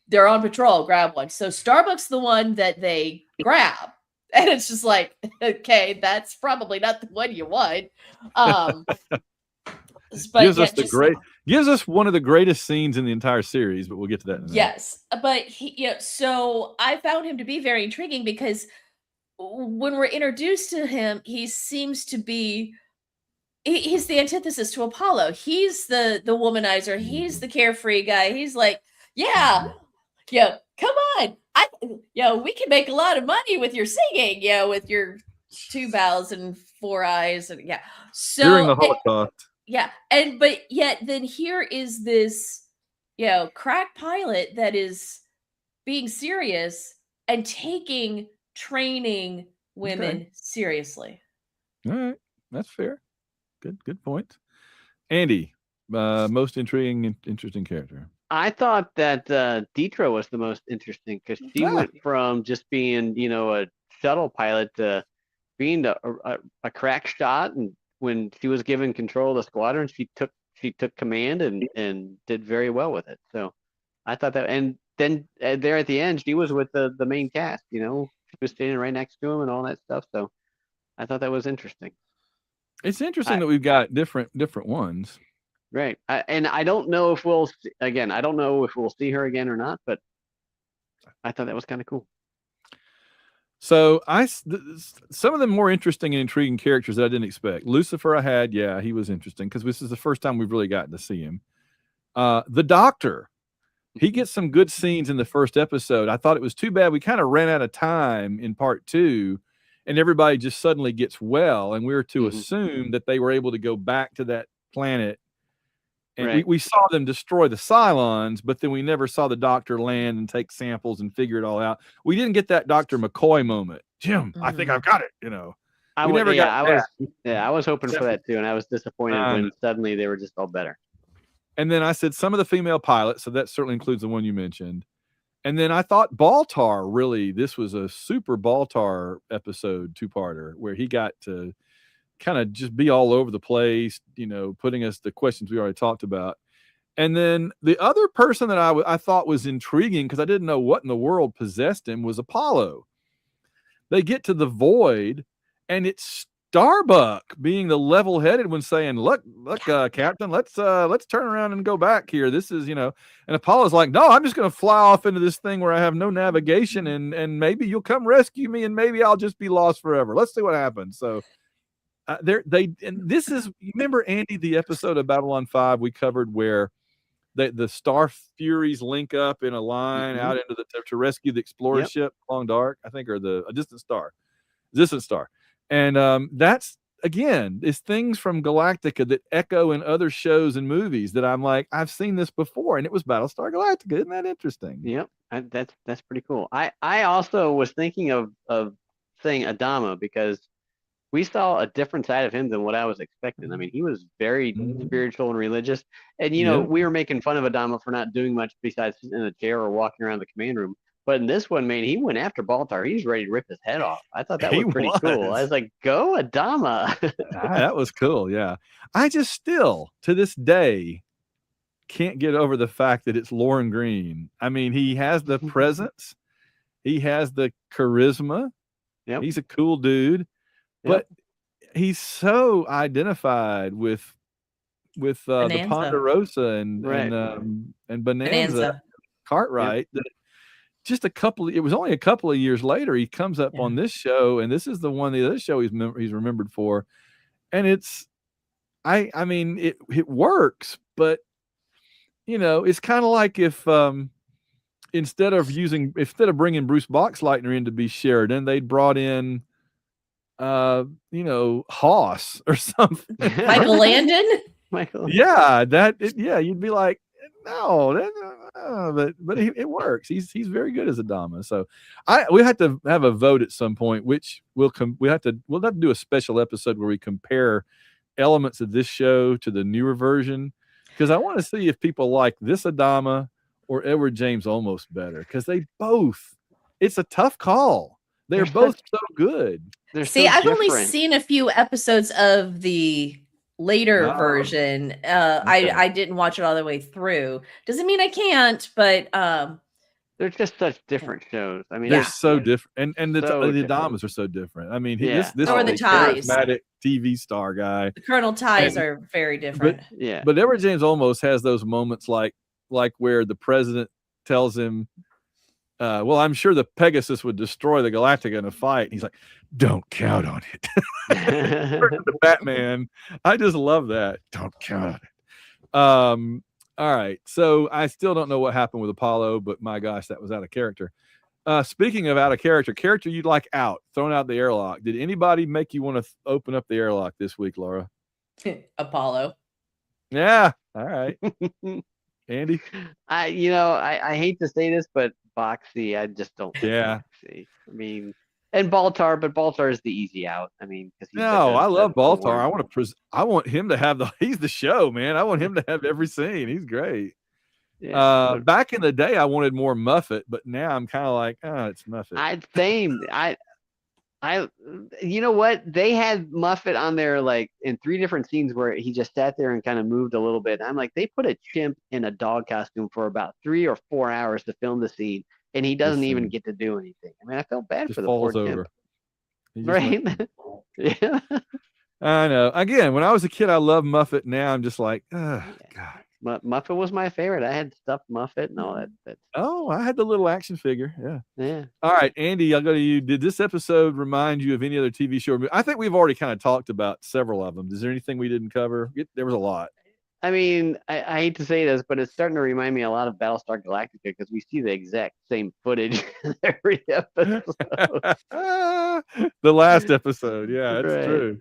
they're on patrol, grab one. So Starbuck's the one that they grab. And it's just like, okay, that's probably not the one you want. But gives us one of the greatest scenes in the entire series, but we'll get to that in a minute. Yes, but so I found him to be very intriguing, because when we're introduced to him, he seems to be he's the antithesis to Apollo. He's the womanizer. He's the carefree guy. He's like, come on. We can make a lot of money with your singing, with your 2 mouths and 4 eyes. And so during the Holocaust. But yet then here is this, crack pilot that is being serious and taking training women seriously. All right. That's fair. Good point. Andy, most intriguing and interesting character. I thought that Deetra was the most interesting, because she went from just being, a shuttle pilot to being a crack shot. And when she was given control of the squadron, she took command and did very well with it. So I thought that, and then there at the end, she was with the main cast. She was standing right next to him and all that stuff. So I thought that was interesting. It's interesting that we've got different ones. Right. And I don't know if we'll see her again or not, but I thought that was kind of cool. So some of the more interesting and intriguing characters that I didn't expect. Lucifer, he was interesting because this is the first time we've really gotten to see him. The Doctor, he gets some good scenes in the first episode. I thought it was too bad we kind of ran out of time in part 2, and everybody just suddenly gets well, and we were to assume that they were able to go back to that planet. And we saw them destroy the Cylons, but then we never saw the Doctor land and take samples and figure it all out. We didn't get that Dr. McCoy moment. Jim, I think I've got it, I was hoping for that too, and I was disappointed when suddenly they were just all better. And then I said some of the female pilots, so that certainly includes the one you mentioned. And then I thought Baltar, really, this was a super Baltar episode, 2-parter, where he got to kind of just be all over the place, putting us the questions we already talked about. And then the other person that I thought was intriguing, because I didn't know what in the world possessed him, was Apollo. They get to the void, and it's Starbuck being the level-headed one, saying, look, Captain, let's turn around and go back here. This is, and Apollo's like, no, I'm just going to fly off into this thing where I have no navigation, and maybe you'll come rescue me, and maybe I'll just be lost forever. Let's see what happens. So this is, you remember, Andy, the episode of Babylon 5 we covered where the Star Furies link up in a line out into to rescue the Explorer ship, Long Dark, I think, or the Distant Star. And that's, again, it's things from Galactica that echo in other shows and movies that I'm like, I've seen this before, and it was Battlestar Galactica. Isn't that interesting? Yep, that's pretty cool. I also was thinking of saying Adama, because we saw a different side of him than what I was expecting. I mean, he was very spiritual and religious. And, we were making fun of Adama for not doing much besides sitting in a chair or walking around the command room. But in this one, man, he went after Baltar. He's ready to rip his head off. I thought that was pretty cool. I was like, go Adama. That was cool, yeah. I just still, to this day, can't get over the fact that it's Lauren Green. I mean, he has the presence. He has the charisma. Yep. He's a cool dude. But he's so identified with the Ponderosa and Bonanza Cartwright that it was only a couple of years later he comes up on this show, and this is the other show he's remembered for, and it's I mean it works, but it's kind of like if instead of bringing Bruce Boxleitner in to be Sheridan, they'd brought in Hoss or something. Michael Landon. You'd be like, no, but it works. He's very good as Adama. So we have to have a vote at some point, which we'll have to do a special episode where we compare elements of this show to the newer version, because I want to see if people like this Adama or Edward James Olmos better, because it's a tough call. They're both so good. I've only seen a few episodes of the later version. I didn't watch it all the way through. Doesn't mean I can't, but they're just such different shows. I mean, they're so different, and the Adamas are so different. I mean, this so are the Ties. Charismatic TV star guy. The Colonel Ties are very different. But Edward James almost has those moments like where the president tells him, well, I'm sure the Pegasus would destroy the Galactica in a fight. And he's like, don't count on it. The Batman. I just love that. Don't count on it. All right. So I still don't know what happened with Apollo, but my gosh, that was out of character. Speaking of out of character you'd like out, thrown out the airlock. Did anybody make you want to open up the airlock this week, Laura? Apollo. Yeah. All right. Andy? I hate to say this, but Boxy, I just don't like Boxy. I mean, and Baltar, but Baltar is the easy out. I mean, I love Baltar. I want him to have he's the show, man. I want him to have every scene. He's great. Yeah. Back in the day, I wanted more Muffet, but now I'm kind of like, it's Muffet. You know what? They had Muffet on there like in 3 different scenes where he just sat there and kind of moved a little bit. I'm like, they put a chimp in a dog costume for about 3 or 4 hours to film the scene, and he doesn't even get to do anything. I mean, I felt bad for the poor chimp. Right? Yeah. I know. Again, when I was a kid, I loved Muffet. Now I'm just like, God. Muffet was my favorite. I had stuffed Muffet and all that. Oh, I had the little action figure. Yeah. Yeah. All right, Andy, I'll go to you. Did this episode remind you of any other TV show? I think we've already kind of talked about several of them. Is there anything we didn't cover? There was a lot. I mean, I hate to say this, but it's starting to remind me a lot of Battlestar Galactica because we see the exact same footage in every episode. The last episode. Yeah, it's Right. true.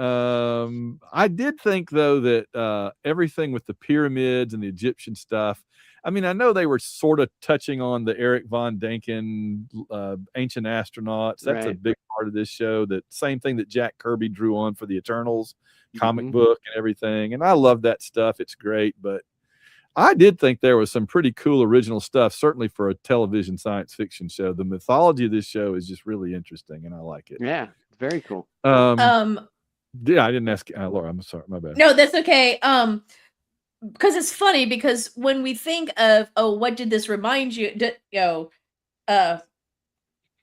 I did think though that everything with the pyramids and the Egyptian stuff, I mean, I know they were sort of touching on the Eric Von Däniken ancient astronauts. That's a Right. big part of this show. That same thing that Jack Kirby drew on for the Eternals comic book and everything. And I love that stuff. It's great. But I did think there was some pretty cool original stuff, certainly for a television science fiction show. The mythology of this show is just really interesting, and I like it. Yeah, very cool. Yeah, I didn't ask Laura. I'm sorry, my bad. No, that's okay. Because it's funny because when we think of what did this remind you?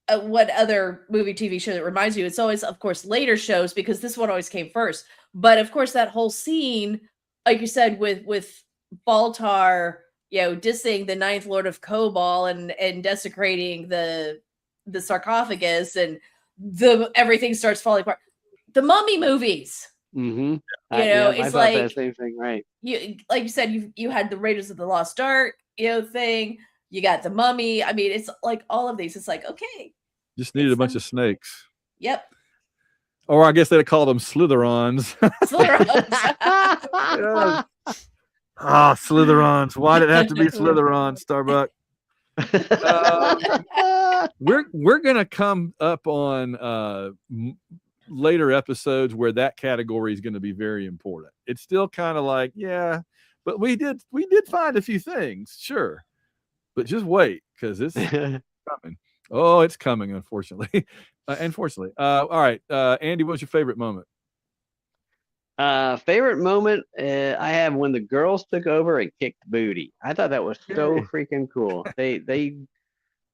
What other movie, TV show that reminds you? It's always, of course, later shows because this one always came first. But of course, that whole scene, like you said, with Baltar, dissing the Ninth Lord of Kobol and desecrating the sarcophagus, and everything starts falling apart. The Mummy movies. Mm-hmm. It's I like that same thing, right? You, like you said, you had the Raiders of the Lost Ark, thing. You got the Mummy. I mean, it's like all of these. It's like, okay, just needed a bunch of snakes. Yep. Or I guess they'd call them Slitherons. Slitherons. Slitherons. Why did it have to be Slitherons, Starbuck? We're gonna come up on later episodes where that category is going to be very important. It's still kind of like, yeah, but we did find a few things, sure, but just wait because it's coming. Oh, it's coming, unfortunately. All right, Andy, what's your favorite moment? Favorite moment I have when the girls took over and kicked booty. I thought that was so freaking cool. They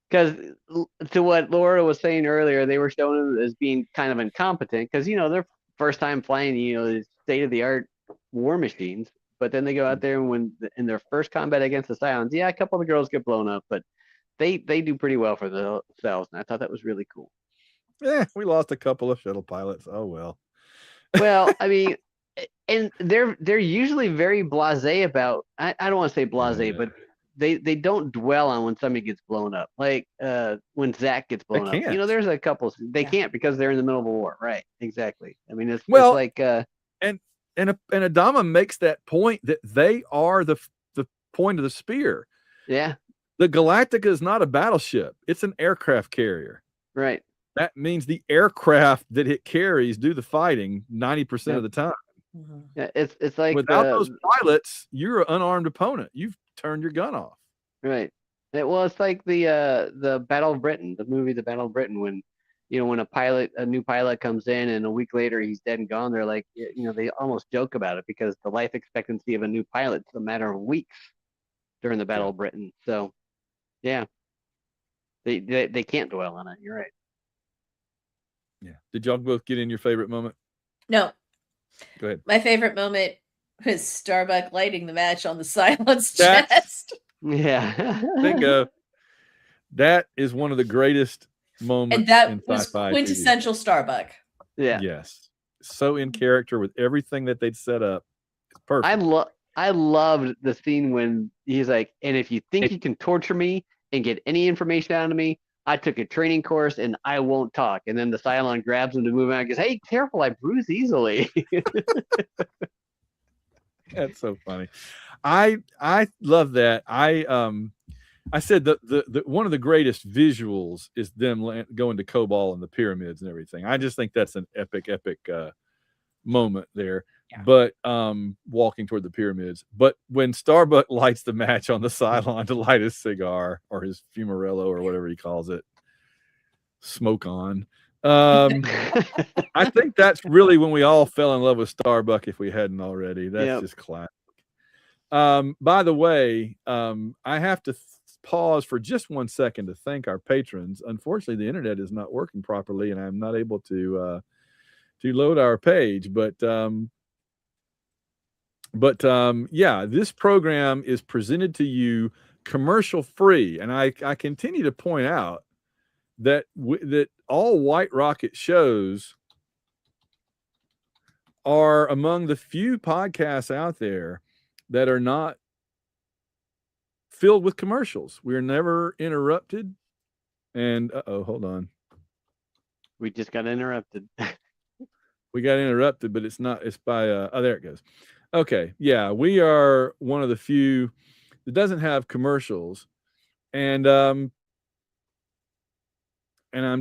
because to what Laura was saying earlier, they were showing them as being kind of incompetent because their first time flying these state of the art war machines, but then they go out there and when in their first combat against the Cylons, a couple of the girls get blown up, but they do pretty well for themselves, and I thought that was really cool. Yeah, we lost a couple of shuttle pilots. Oh well. Well, I mean, and they're usually very blasé about. I don't want to say blasé, but they don't dwell on when somebody gets blown up. Like when Zach gets blown up. There's a couple. They can't because they're in the middle of a war. Right? Exactly. I mean, it's like and Adama makes that point that they are the point of the spear. Yeah. The Galactica is not a battleship; it's an aircraft carrier. Right. That means the aircraft that it carries do the fighting 90% of the time. Mm-hmm. Yeah, it's like without those pilots, you're an unarmed opponent. You've turned your gun off. Right. It's like the Battle of Britain, the movie The Battle of Britain, when when a new pilot comes in and a week later he's dead and gone. They're like, they almost joke about it because the life expectancy of a new pilot is a matter of weeks during the Battle of Britain. So, yeah, they can't dwell on it. You're right. Yeah. Did y'all both get in your favorite moment? No. Go ahead. My favorite moment was Starbuck lighting the match on the Cylon's chest. Yeah. Bingo. That is one of the greatest moments and that in was sci-fi quintessential TV. Starbuck. Yeah. Yes. So in character with everything that they'd set up. It's perfect. I loved the scene when he's like, and if you think you can torture me and get any information out of me, I took a training course and I won't talk. And then the Cylon grabs him to move out and goes, hey, careful, I bruise easily. That's so funny. I love that. I said the one of the greatest visuals is them going to Kobol and the pyramids and everything. I just think that's an epic moment there. Yeah. But walking toward the pyramids. But when Starbuck lights the match on the Cylon to light his cigar or his fumarello or whatever he calls it, smoke on. I think that's really when we all fell in love with Starbuck if we hadn't already. That's just classic. By the way, I have to pause for just 1 second to thank our patrons. Unfortunately, the internet is not working properly and I'm not able to load our page, but But yeah, this program is presented to you commercial free, and I continue to point out that that all White Rocket shows are among the few podcasts out there that are not filled with commercials. We're never interrupted. And hold on. We just got interrupted. We got interrupted, but it's not. It's by. Oh, there it goes. Okay, yeah, we are one of the few that doesn't have commercials, and I'm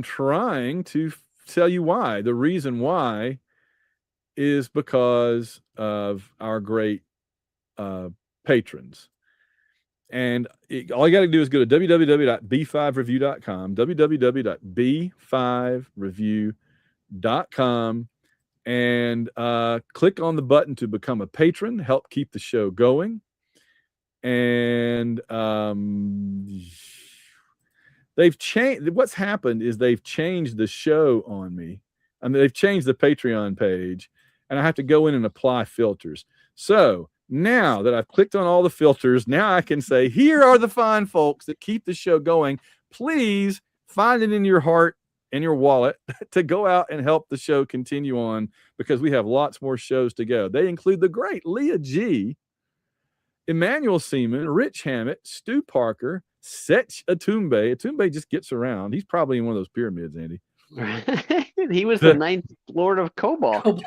trying to tell you why. The reason why is because of our great patrons. And all you got to do is go to www.b5review.com, www.b5review.com, and click on the button to become a patron, help keep the show going. And they've changed. What's happened is they've changed the show on me. I mean, they've changed the Patreon page, and I have to go in and apply filters. So now that I've clicked on all the filters, now I can say, here are the fine folks that keep the show going. Please find it in your heart and your wallet to go out and help the show continue on, because we have lots more shows to go. They include the great Leah G, Emmanuel Seaman, Rich Hammett, Stu Parker, Setch Atumbe. Atumbe just gets around. He's probably in one of those pyramids, Andy. He was the ninth Lord of Kobol. He was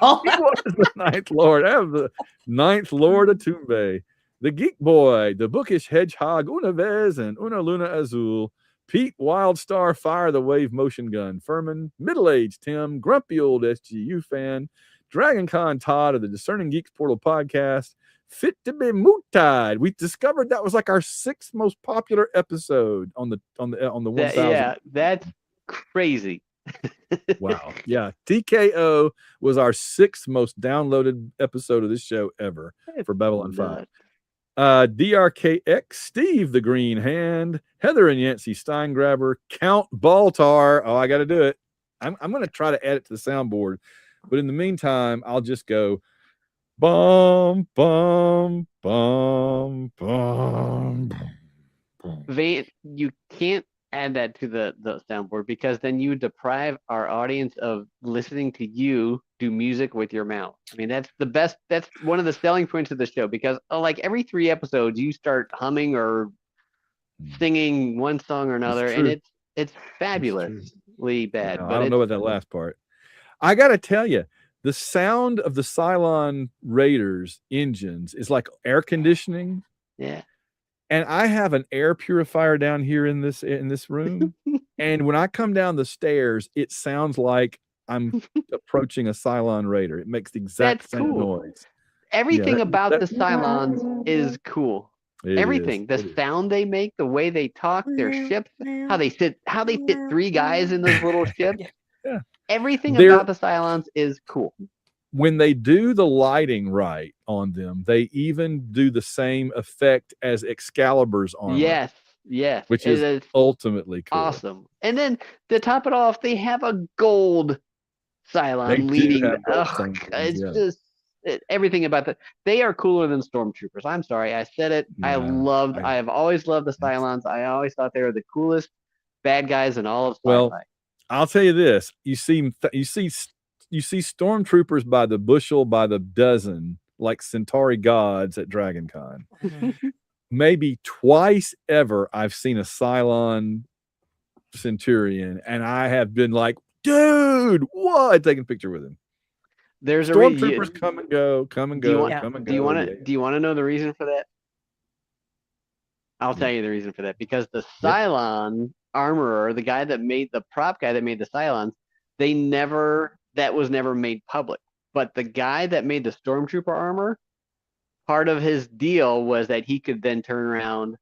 the ninth Lord. I have the ninth Lord of Atumbe. The Geek Boy, the Bookish Hedgehog, Una Vez and Una Luna Azul, Pete Wildstar, Fire the Wave Motion Gun, Furman, Middle-Aged Tim, Grumpy Old SGU Fan, Dragon Con Todd of the Discerning Geeks Portal Podcast, Fit to be Mootide. We discovered that was like our 6th most popular episode on the 1000. Yeah, that's crazy. Wow. Yeah. TKO was our 6th most downloaded episode of this show ever for Babylon 5. DRKX, Steve the Green Hand, Heather and Yancey Steingraber, Count Baltar. Oh, I got to do it. I'm going to try to add it to the soundboard. But in the meantime, I'll just go bum, bum, bum, bum. Vane, you can't add that to the soundboard, because then you deprive our audience of listening to you do music with your mouth. I mean, that's the best. That's one of the selling points of the show, because like every 3 episodes, you start humming or singing one song or another, and it's fabulously bad. No, but I don't know about that last part. I got to tell you, the sound of the Cylon Raiders engines is like air conditioning. Yeah. And I have an air purifier down here in this room. And when I come down the stairs, it sounds like I'm approaching a Cylon Raider. It makes the exact same noise. Everything about the Cylons is cool. Everything. The sound they make, the way they talk, their ships, how they fit 3 guys in those little ships. Yeah. Everything about the Cylons is cool. When they do the lighting right on them, they even do the same effect as Excalibur's armor. Yes. Which is ultimately cool. Awesome. And then to top it off, they have a gold Cylon leading. It's just everything about that. They are cooler than Stormtroopers. I'm sorry, I said it. Yeah, I have always loved the Cylons. I always thought they were the coolest bad guys in all of sci-fi. Well, I'll tell you this: you see Stormtroopers by the bushel, by the dozen, like Centauri gods at Dragon Con. Maybe twice ever I've seen a Cylon Centurion, and I have been like, dude, what? Taking a picture with him. There's Stormtroopers come and go. Do you want to know the reason for that? I'll tell you the reason for that. Because the Cylon armorer, the guy that made the prop guy that made the Cylons, that was never made public. But the guy that made the Stormtrooper armor, part of his deal was that he could then turn around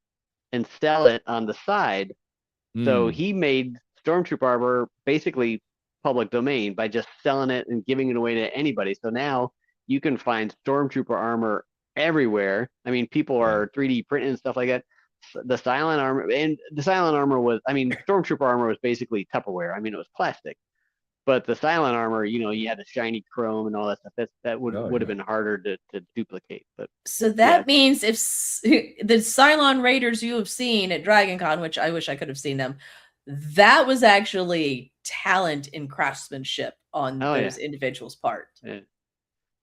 and sell it on the side. So he made Stormtrooper armor basically public domain by just selling it and giving it away to anybody. So now you can find Stormtrooper armor everywhere. I mean, people are 3D printing and stuff like that. The Cylon armor was, Stormtrooper armor was basically Tupperware. I mean, it was plastic. But the Cylon armor, you had the shiny chrome and all that stuff. That would Oh, have yeah. been harder to duplicate. But So that means if the Cylon Raiders you have seen at Dragon Con, which I wish I could have seen them, that was actually talent and craftsmanship on those individuals' part. Yeah.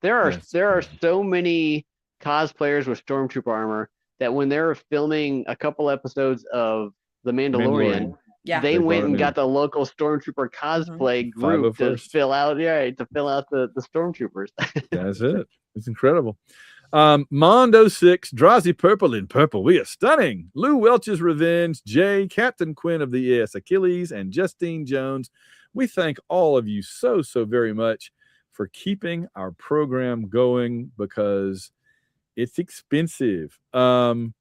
There are so many cosplayers with Stormtrooper armor that when they were filming a couple episodes of The Mandalorian, they went and got the local Stormtrooper cosplay group to fill out the Stormtroopers. That's it. It's incredible. Mondo 6, Drazi Purple in purple. We are stunning. Lou Welch's Revenge, Jay, Captain Quinn of the ES Achilles, and Justine Jones. We thank all of you so very much for keeping our program going because it's expensive. All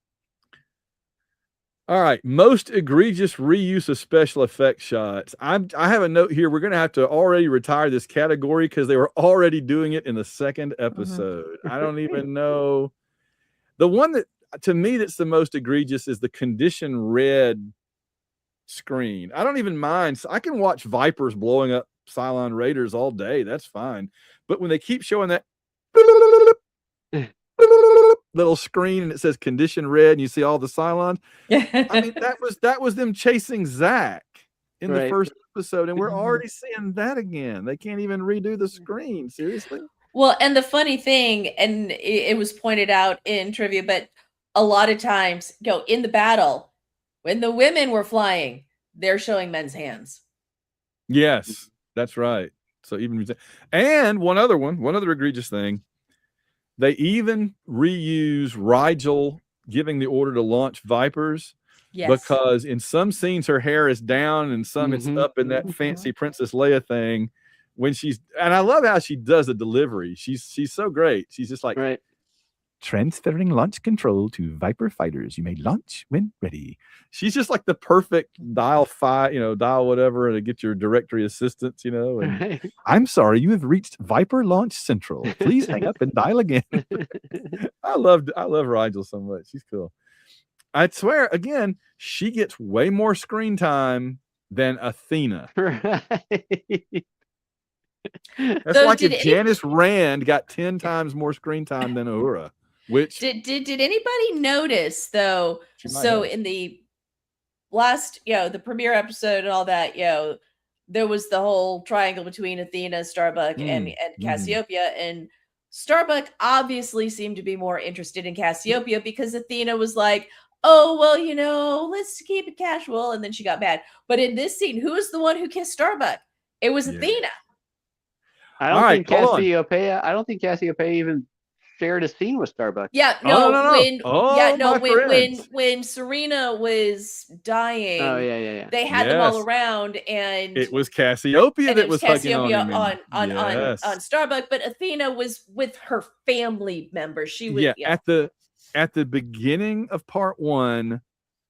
right, most egregious reuse of special effects shots. I have a note here. We're going to have to already retire this category because they were already doing it in the second episode. I don't even know. The one that, to me, that's the most egregious is the condition red screen. I don't even mind. I can watch Vipers blowing up Cylon Raiders all day. That's fine. But when they keep showing that little screen and it says condition red and you see all the Cylons. I mean, that was them chasing Zach in the first episode, and we're already seeing that again. They can't even redo the screen. Seriously? Well, and the funny thing, and it was pointed out in trivia, but a lot of times, in the battle, when the women were flying, they're showing men's hands. Yes, that's right. So even, and one other egregious thing. They even reuse Rigel giving the order to launch Vipers because in some scenes her hair is down and some it's up in that fancy Princess Leia thing. And I love how she does the delivery. She's so great. She's just like, transferring launch control to Viper fighters. You may launch when ready. She's just like the perfect dial whatever to get your directory assistance, and I'm sorry, you have reached Viper Launch Central. Please hang up and dial again. I love Rigel so much. She's cool. I swear, again, she gets way more screen time than Athena. That's like if Janice Rand got 10 times more screen time than Uhura. Which did anybody notice though? So in the last, the premiere episode and all that, there was the whole triangle between Athena, Starbuck, and Cassiopeia, and Starbuck obviously seemed to be more interested in Cassiopeia because Athena was like, "Oh well, let's keep it casual," and then she got mad. But in this scene, who was the one who kissed Starbuck? It was Athena. I don't think Cassiopeia even shared a scene with Starbuck. Yeah, no. When Serena was dying, they had them all around, and it was Cassiopeia that was Cassiopeia on Starbuck, but Athena was with her family members. She was at the beginning of part 1,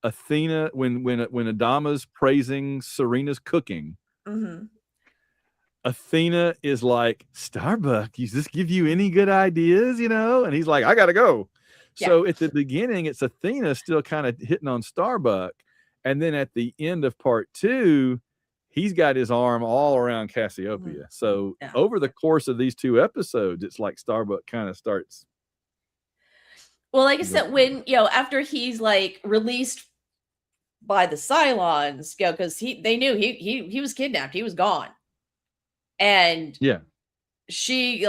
Athena when Adama's praising Serena's cooking. Athena is like, Starbuck, does this give you any good ideas, And he's like, I gotta go. So at the beginning, it's Athena still kind of hitting on Starbuck. And then at the end of part 2, he's got his arm all around Cassiopeia. So over the course of these 2 episodes, it's like Starbuck kind of starts. Well, like I said, when, after he's like released by the Cylons, because they knew he was kidnapped, he was gone. And she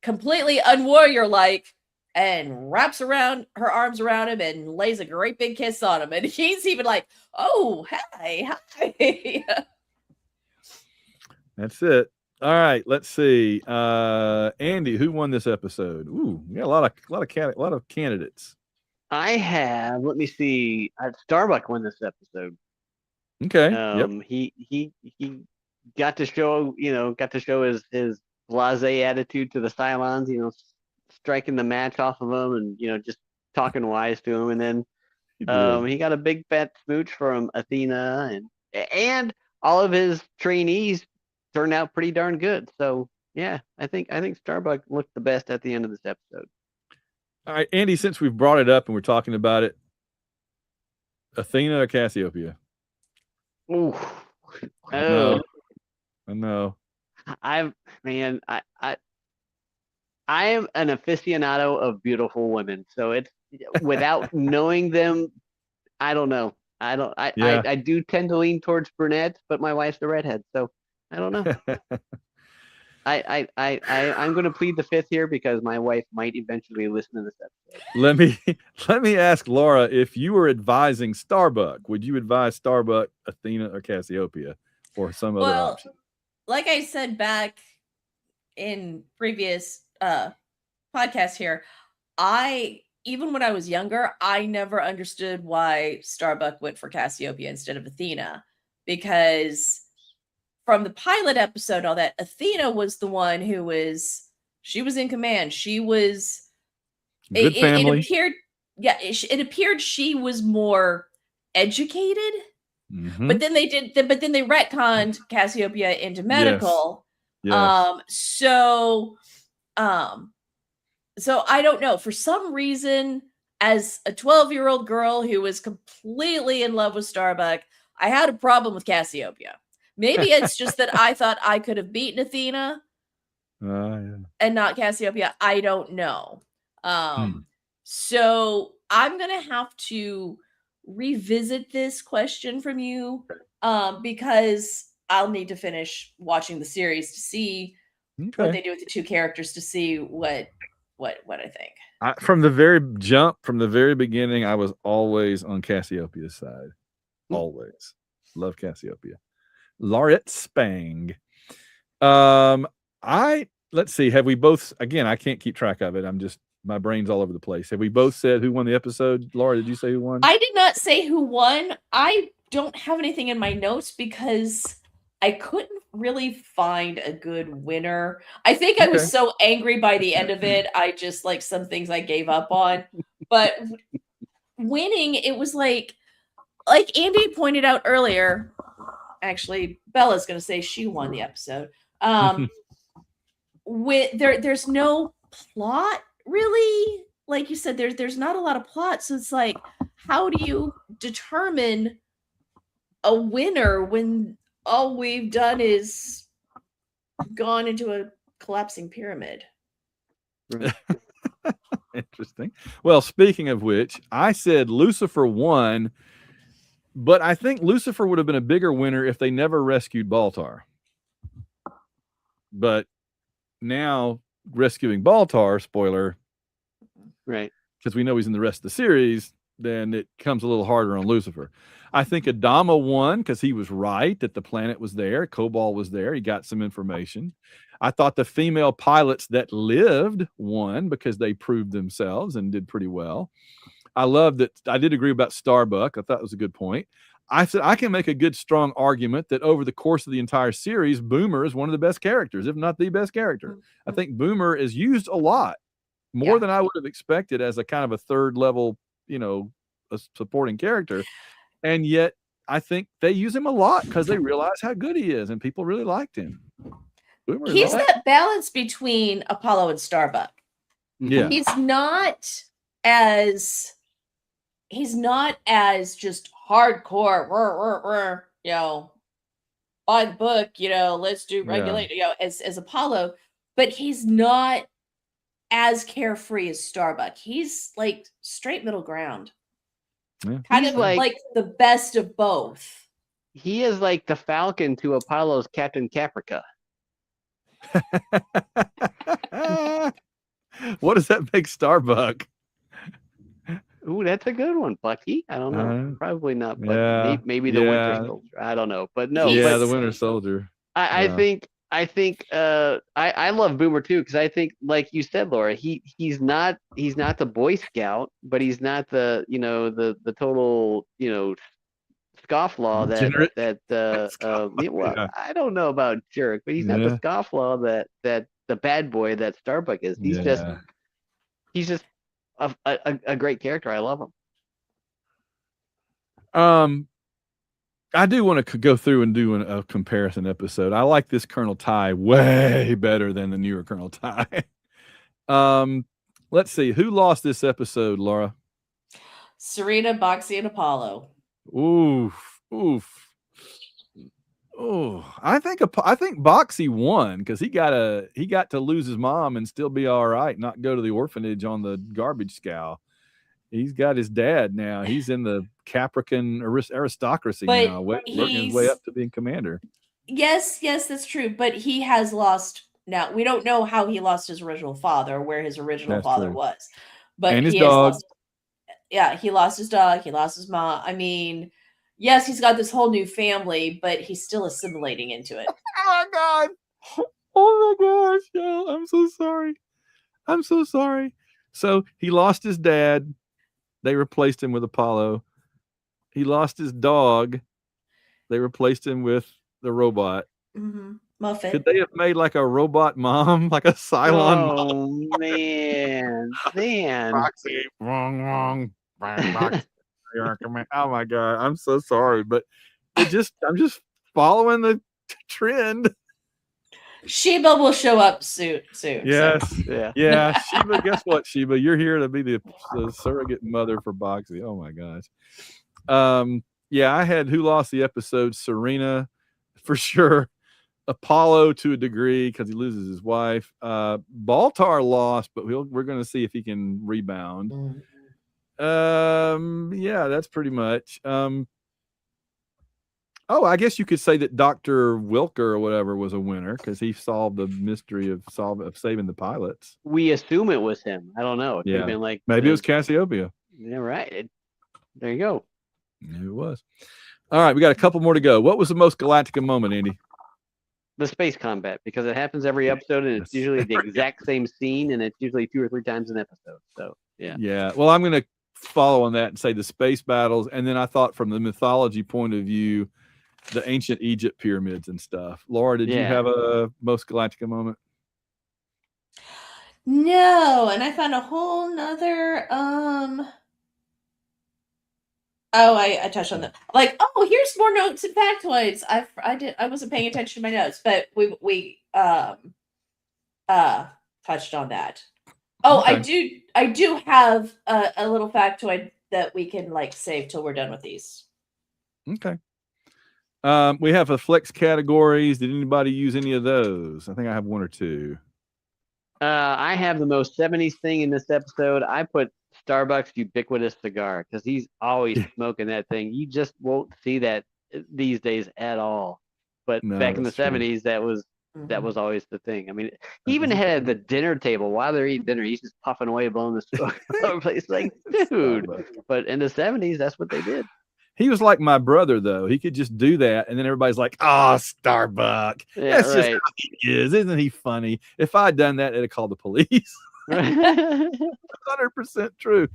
completely unwarrior-like and wraps her arms around him and lays a great big kiss on him. And he's even like, "Oh, hi." That's it. All right, let's see. Andy, who won this episode? Ooh, we got a lot of candidates. I have. Let me see. Starbuck won this episode. Okay. He got to show his blasé attitude to the Cylons, striking the match off of them and, just talking wise to him. And then he got a big fat smooch from Athena and all of his trainees turned out pretty darn good. So yeah, I think Starbuck looked the best at the end of this episode. All right, Andy, since we've brought it up and we're talking about it, Athena or Cassiopeia? Ooh. Oh, I know. I am an aficionado of beautiful women, so it's without knowing them, I don't know. Yeah. I do tend to lean towards brunettes, but my wife's a redhead, so I don't know. I'm going to plead the fifth here because my wife might eventually listen to this episode. Let me ask Laura, if you were advising Starbuck, would you advise Starbuck, Athena, or Cassiopeia, or some other Well, option? like I said back in previous podcasts here, even when I was younger, I never understood why Starbuck went for Cassiopeia instead of Athena, because from the pilot episode, all that, Athena was the one who was, she was in command. She was, Good family. it appeared, yeah, it appeared she was more educated, Mhm. but then they retconned Cassiopeia into medical. Yes. So I don't know. For some reason, as a 12-year-old girl who was completely in love with Starbuck, I had a problem with Cassiopeia. Maybe it's just that I thought I could have beaten Athena Yeah. and not Cassiopeia. I don't know. So I'm gonna have to revisit this question from you, because I'll need to finish watching the series to see what they Okay. do with the two characters, to see what I think. From the very jump, from the very beginning, I was always on Cassiopeia's side. Always. Love Cassiopeia. Lauret Spang. Let's see. Have we both, again, I can't keep track of it. My brain's all over the place. Have we both said who won the episode? Laura, did you say who won? I did not say who won. I don't have anything in my notes because I couldn't really find a good winner. I think I was so angry by the end of it. I just, like, some things I gave up on. But winning, it was like Andy pointed out earlier. Actually, Bella's going to say she won the episode. There's no plot, really. Like you said, there's not a lot of plot. So it's like, how do you determine a winner when all we've done is gone into a collapsing pyramid? Interesting. Well, speaking of which, I said Lucifer won, but I think Lucifer would have been a bigger winner if they never rescued Baltar. But now rescuing Baltar, spoiler, right? Because we know he's in the rest of the series, then it comes a little harder on Lucifer. I think Adama won because he was right that the planet was there. Kobol was there. He got some information. I thought the female pilots that lived won because they proved themselves and did pretty well. I love that. I did agree about Starbuck. I thought it was a good point. I said I can make a good, strong argument that over the course of the entire series, Boomer is one of the best characters, if not the best character. I think Boomer is used a lot, more than I would have expected as a kind of a third level, a supporting character. And yet I think they use him a lot because they realize how good he is and people really liked him. Boomer He's that balance between Apollo and Starbuck. Yeah. He's not as just hardcore, by the book, let's do regulate, as Apollo, but he's not as carefree as Starbuck. He's like straight middle ground. Yeah. Kind of like the best of both. He is like the Falcon to Apollo's Captain Caprica. What does that make Starbuck? Ooh, that's a good one, Bucky. I don't know. Probably not Bucky. Maybe the Winter Soldier. I don't know. But no. Yeah, the Winter Soldier. I think I love Boomer too, because I think, like you said, Laura, he's not the Boy Scout, but he's not the the total scofflaw I don't know about jerk, but he's not the scofflaw that the bad boy that Starbuck is. He's just a great character. I love him. I do want to go through and do a comparison episode. I like this Colonel Ty way better than the newer Colonel Ty. Let's see. Who lost this episode, Laura? Serena, Boxy, and Apollo. Oof. Oh, I think Boxy won because he got to lose his mom and still be all right, not go to the orphanage on the garbage scow. He's got his dad now. He's in the Caprican aristocracy But now, working his way up to being commander. Yes, that's true. But he has lost now. We don't know how he lost his original father, where his original That's father true. was. But And his he has dog. lost. Yeah, he lost his dog. He lost his mom. I mean, yes, he's got this whole new family, but he's still assimilating into it. Oh my god! Oh my gosh! Oh, I'm so sorry. I'm so sorry. So he lost his dad. They replaced him with Apollo. He lost his dog. They replaced him with the robot. Mm-hmm. Muffet. Could they have made like a robot mom, like a Cylon mom? Oh man. Roxy, wrong. Oh my god, I'm so sorry, but I'm just following the trend. Sheba will show up soon. Yes, Yeah. yeah. Sheba, guess what, Sheba? You're here to be the surrogate mother for Boxy. Oh my gosh. Yeah, I had who lost the episode? Serena, for sure. Apollo to a degree because he loses his wife. Baltar lost, but we're going to see if he can rebound. Yeah, that's pretty much. Oh, I guess you could say that Dr. Wilker or whatever was a winner because he solved the mystery of saving the pilots. We assume it was him. I don't know. It could Yeah. have been like Maybe it was Cassiopeia. Yeah, right. There you go. It was. All right, we got a couple more to go. What was the most Galactica moment, Andy? The space combat, because it happens every episode and it's usually the exact same scene and it's usually 2 or 3 times an episode. So Yeah. Well, I'm going to follow on that and say the space battles, and then I thought from the mythology point of view, the ancient Egypt pyramids and stuff. Laura, did you have a most Galactica moment? No, and I found a whole nother Oh, I touched on them. Like, oh, here's more notes and factoids. I wasn't paying attention to my notes, but we touched on that. Oh, okay. I do have a little factoid that we can like save till we're done with these. Okay. We have a flex categories. Did anybody use any of those? I think I have 1 or 2. I have the most 70s thing in this episode. I put Starbucks ubiquitous cigar because he's always smoking that thing. You just won't see that these days at all. But back in the 70s, that was always the thing. I mean, he even had at the dinner table while they're eating dinner, he's just puffing away, blowing the smoke all over the place. Like, dude. But in the 70s, that's what they did. He was like my brother, though. He could just do that, and then everybody's like, "Oh, Starbuck, that's just how he is, isn't he funny?" If I'd done that, it'd have called the police. 100% true.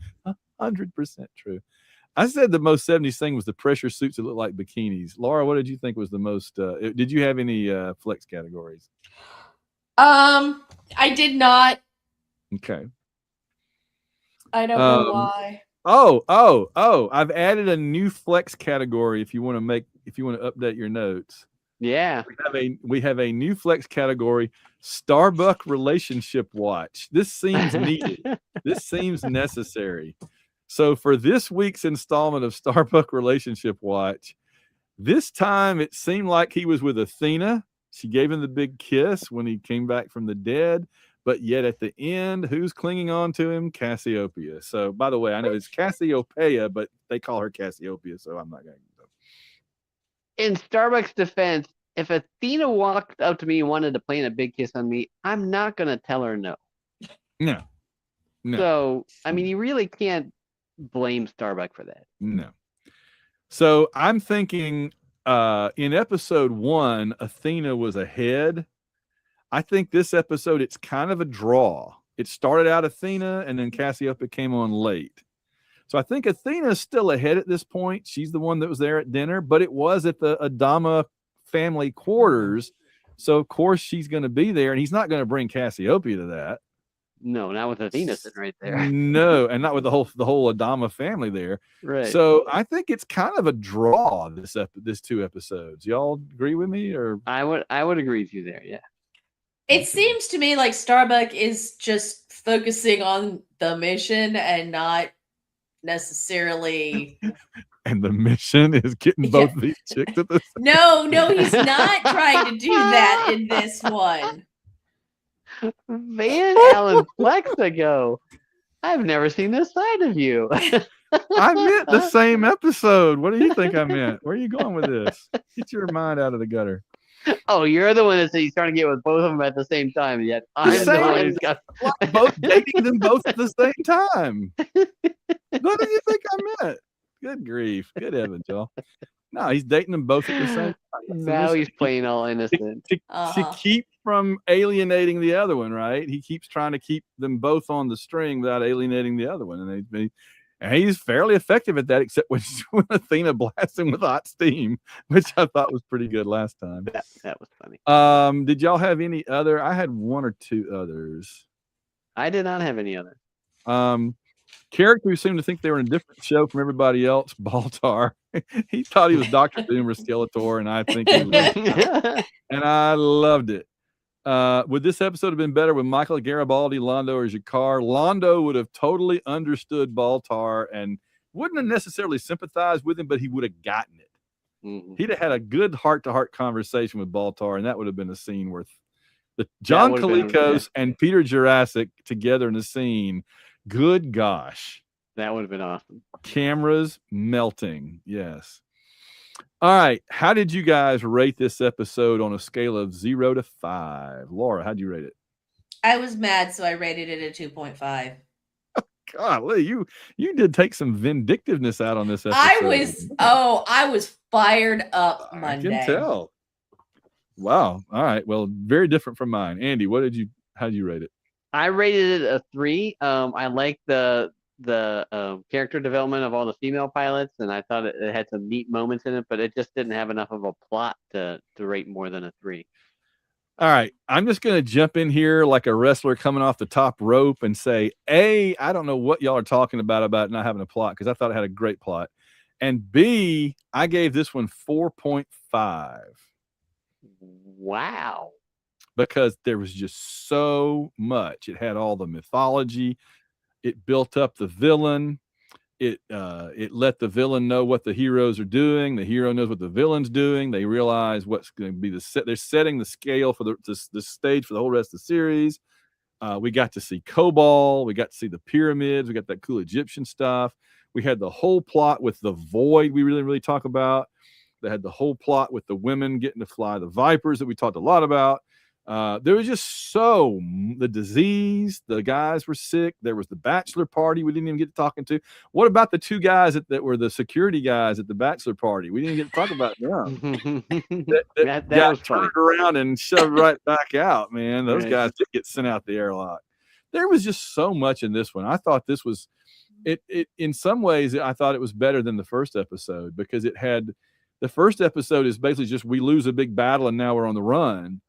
100% true. I said the most 70s thing was the pressure suits that look like bikinis. Laura, what did you think was the most? Did you have any flex categories? I did not. Okay. I don't know why. Oh! I've added a new flex category. If you want to update your notes. Yeah. We have a new flex category, Starbuck relationship watch. This seems needed. This seems necessary. So for this week's installment of Starbuck relationship watch, this time it seemed like he was with Athena. She gave him the big kiss when he came back from the dead. But yet at the end, who's clinging on to him? Cassiopeia. So, by the way, I know it's Cassiopeia, but they call her Cassiopeia, so I'm not going to. In Starbucks' defense, if Athena walked up to me and wanted to plant a big kiss on me, I'm not going to tell her no. No. So, I mean, you really can't blame Starbuck for that. No. So I'm thinking in episode 1, Athena was ahead. I think this episode, it's kind of a draw. It started out Athena, and then Cassiopeia came on late. So I think Athena's still ahead at this point. She's the one that was there at dinner, but it was at the Adama family quarters. So, of course, she's going to be there, and he's not going to bring Cassiopeia to that. No, not with Athena sitting right there. No, and not with the whole Adama family there. Right. So I think it's kind of a draw, this 2 episodes. Y'all agree with me? Or I would agree with you there, yeah. It seems to me like Starbuck is just focusing on the mission and not necessarily. And the mission is getting both of these chicks at the same No, he's not trying to do that in this one. Van Allen Plexico. I've never seen this side of you. I meant the same episode. What do you think I meant? Where are you going with this? Get your mind out of the gutter. Oh, you're the one that said he's trying to get with both of them at the same time. Yet I'm the one who's got both dating them both at the same time. What do you think I meant? Good grief. Good heavens, y'all. No, he's dating them both at the same time. Now he's playing all innocent. To keep from alienating the other one, right? He keeps trying to keep them both on the string without alienating the other one. And he's fairly effective at that, except when Athena blasts him with hot steam, which I thought was pretty good last time. That was funny. Did y'all have any other? I had one or two others. I did not have any other. Character who seemed to think they were in a different show from everybody else, Baltar. He thought he was Dr. Doom or Skeletor, and I think he was. And I loved it. Would this episode have been better with Michael Garibaldi, Londo, or Jakar? Londo would have totally understood Baltar and wouldn't have necessarily sympathized with him, but he would have gotten it. Mm-hmm. He'd have had a good heart-to-heart conversation with Baltar, and that would have been a scene worth the John Colicos and Peter Jurassic together in a scene. Good gosh. That would have been awesome. Cameras melting. Yes. All right. How did you guys rate this episode on a scale of 0 to 5? Laura, how'd you rate it? I was mad, so I rated it a 2.5. Golly, you did take some vindictiveness out on this episode. I was fired up Monday. I can tell. Wow. All right. Well, very different from mine. Andy, how'd you rate it? I rated it a 3. I liked the character development of all the female pilots, and I thought it had some neat moments in it, but it just didn't have enough of a plot to rate more than a 3. All right. I'm just going to jump in here like a wrestler coming off the top rope and say, A, I don't know what y'all are talking about not having a plot, because I thought it had a great plot. And B, I gave this one 4.5. Wow. Because there was just so much. It had all the mythology. It built up the villain. It let the villain know what the heroes are doing. The hero knows what the villain's doing. They realize what's going to be they're setting the scale for the stage for the whole rest of the series. We got to see Kobol. We got to see the pyramids. We got that cool Egyptian stuff. We had the whole plot with the void we really, really talk about. They had the whole plot with the women getting to fly the Vipers that we talked a lot about. There was just the disease. The guys were sick. There was the bachelor party we didn't even get to talking to. What about the two guys that were the security guys at the bachelor party? We didn't get to talk about them. that got turned around and shoved right back out, man. Those guys did get sent out the airlock. There was just so much in this one. I thought this was it in some ways. I thought it was better than the first episode, because the first episode is basically just we lose a big battle and now we're on the run.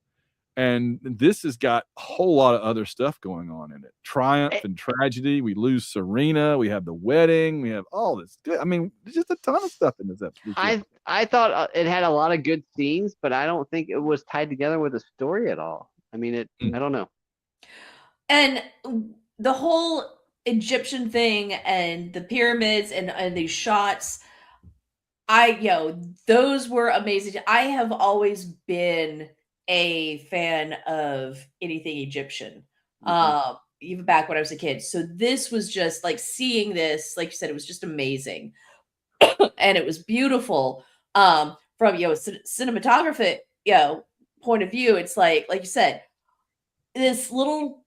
And this has got a whole lot of other stuff going on in it. Triumph and tragedy. We lose Serena. We have the wedding. We have all this. I mean, there's just a ton of stuff in this episode. I thought it had a lot of good scenes, but I don't think it was tied together with a story at all. I mean, I don't know. And the whole Egyptian thing and the pyramids and these shots, those were amazing. I have always been a fan of anything Egyptian, even back when I was a kid. So this was just like seeing this, like you said, it was just amazing. And it was beautiful. From, cinematography, point of view, it's like you said, this little,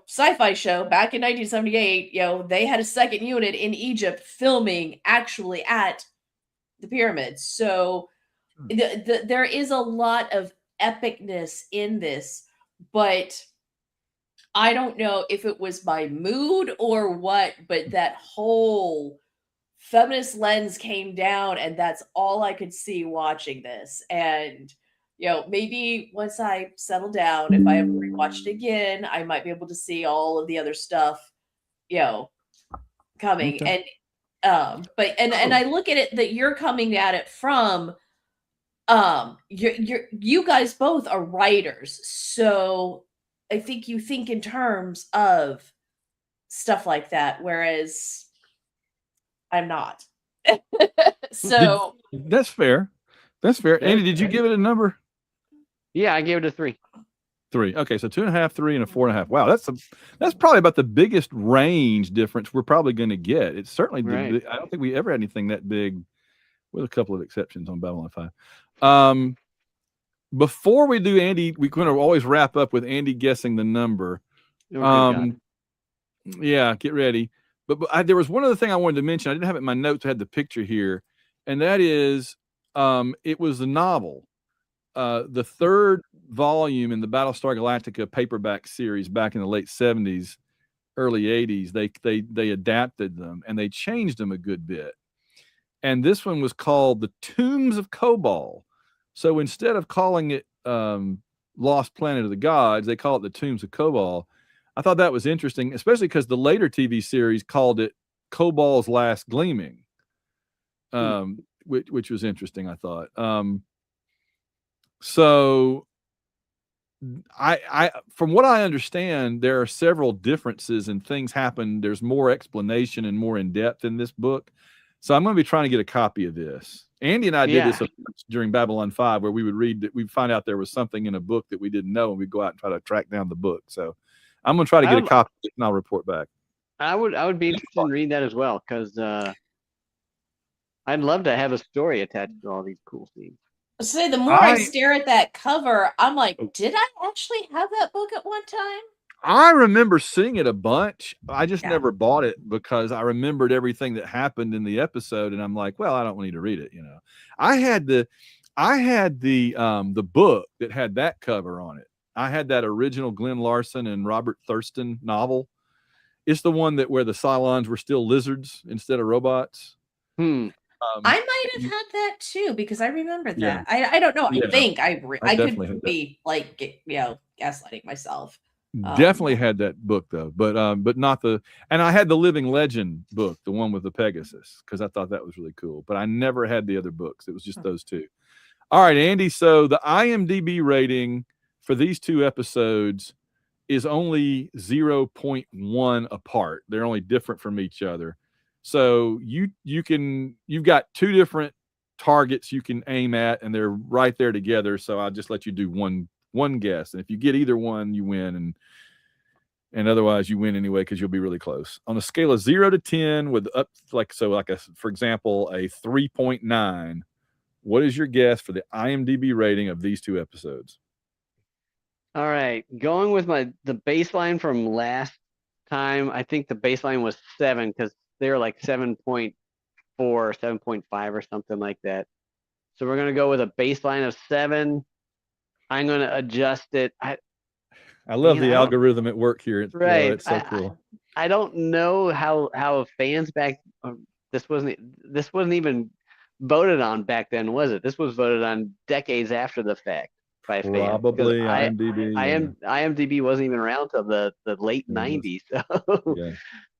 sci-fi show back in 1978, they had a second unit in Egypt filming actually at the pyramids. So there is a lot of epicness in this, but I don't know if it was my mood or what, but that whole feminist lens came down, and that's all I could see watching this. And maybe once I settle down, if I ever rewatch it again, I might be able to see all of the other stuff coming. Okay. And and I look at it that you're coming at it from you guys both are writers, so I think you think in terms of stuff like that, whereas I'm not. So That's fair. That's fair. That Andy, is did you fair. give it a number? Yeah, I gave it a 3. 3. Okay, so 2.5, 3, and a 4.5. Wow, that's probably about the biggest range difference we're probably going to get. It's certainly Right. I don't think we ever had anything that big, with a couple of exceptions on Babylon 5. Before we do Andy, we're going to always wrap up with Andy guessing the number. Oh, good God. Yeah, get ready. But there was one other thing I wanted to mention. I didn't have it in my notes. I had the picture here, and that is, it was a novel. The third volume in the Battlestar Galactica paperback series back in the late 70s, early 80s, they adapted them and they changed them a good bit. And this one was called The Tombs of Kobol. So instead of calling it Lost Planet of the Gods, they call it The Tombs of Kobol. I thought that was interesting, especially because the later TV series called it Kobol's Last Gleaming, which was interesting, I thought. So I from what I understand, there are several differences and things happen. There's more explanation and more in depth in this book. So I'm going to be trying to get a copy of this. Andy and I did this during Babylon 5, where we would read that, we'd find out there was something in a book that we didn't know, and we'd go out and try to track down the book. So I'm going to try to get a copy and I'll report back. I would be interested in reading that as well, because I'd love to have a story attached to all these cool scenes. So the more I stare at that cover, I'm like, did I actually have that book at one time? I remember seeing it a bunch. I just never bought it because I remembered everything that happened in the episode, and I'm like, well, I don't need to read it. You know, I had the book that had that cover on it. I had that original Glenn Larson and Robert Thurston novel. It's the one where the Cylons were still lizards instead of robots. I might have had that too, because I remember that. I don't know. I think I could be like, gaslighting myself. Definitely had that book though, but not and I had the Living Legend book, the one with the Pegasus, because I thought that was really cool. But I never had the other books. It was just those two. All right, Andy. So the IMDb rating for these two episodes is only 0.1 apart. They're only different from each other. So you've got two different targets you can aim at, and they're right there together. So I'll just let you do one guess, and if you get either one, you win, and otherwise you win anyway, because you'll be really close. On a scale of 0 to 10, with for example, a 3.9, what is your guess for the IMDb rating of these two episodes? All right, going with the baseline from last time, I think the baseline was 7, because they were like 7.4, 7.5 or something like that. So we're gonna go with a baseline of 7. I'm going to adjust it. I love the algorithm at work here. Right. It's so cool. I don't know how fans back, this wasn't even voted on back then, was it? This was voted on decades after the fact by fans. Probably IMDb. IMDb wasn't even around till the late 90s.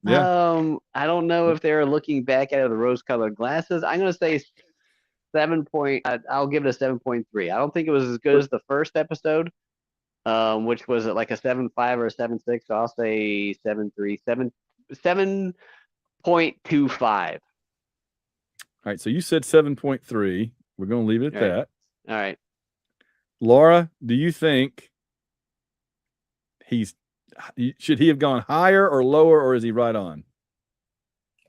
So I don't know if they're looking back out of the rose-colored glasses. I'm going to say 7 point. I'll give it a 7.3. I don't think it was as good as the first episode, which was like a 7.5 or a 7.6. So I'll say 7.3, 7.25. All right. So you said 7.3. We're going to leave it at that. All right. Laura, do you think should he have gone higher or lower, or is he right on?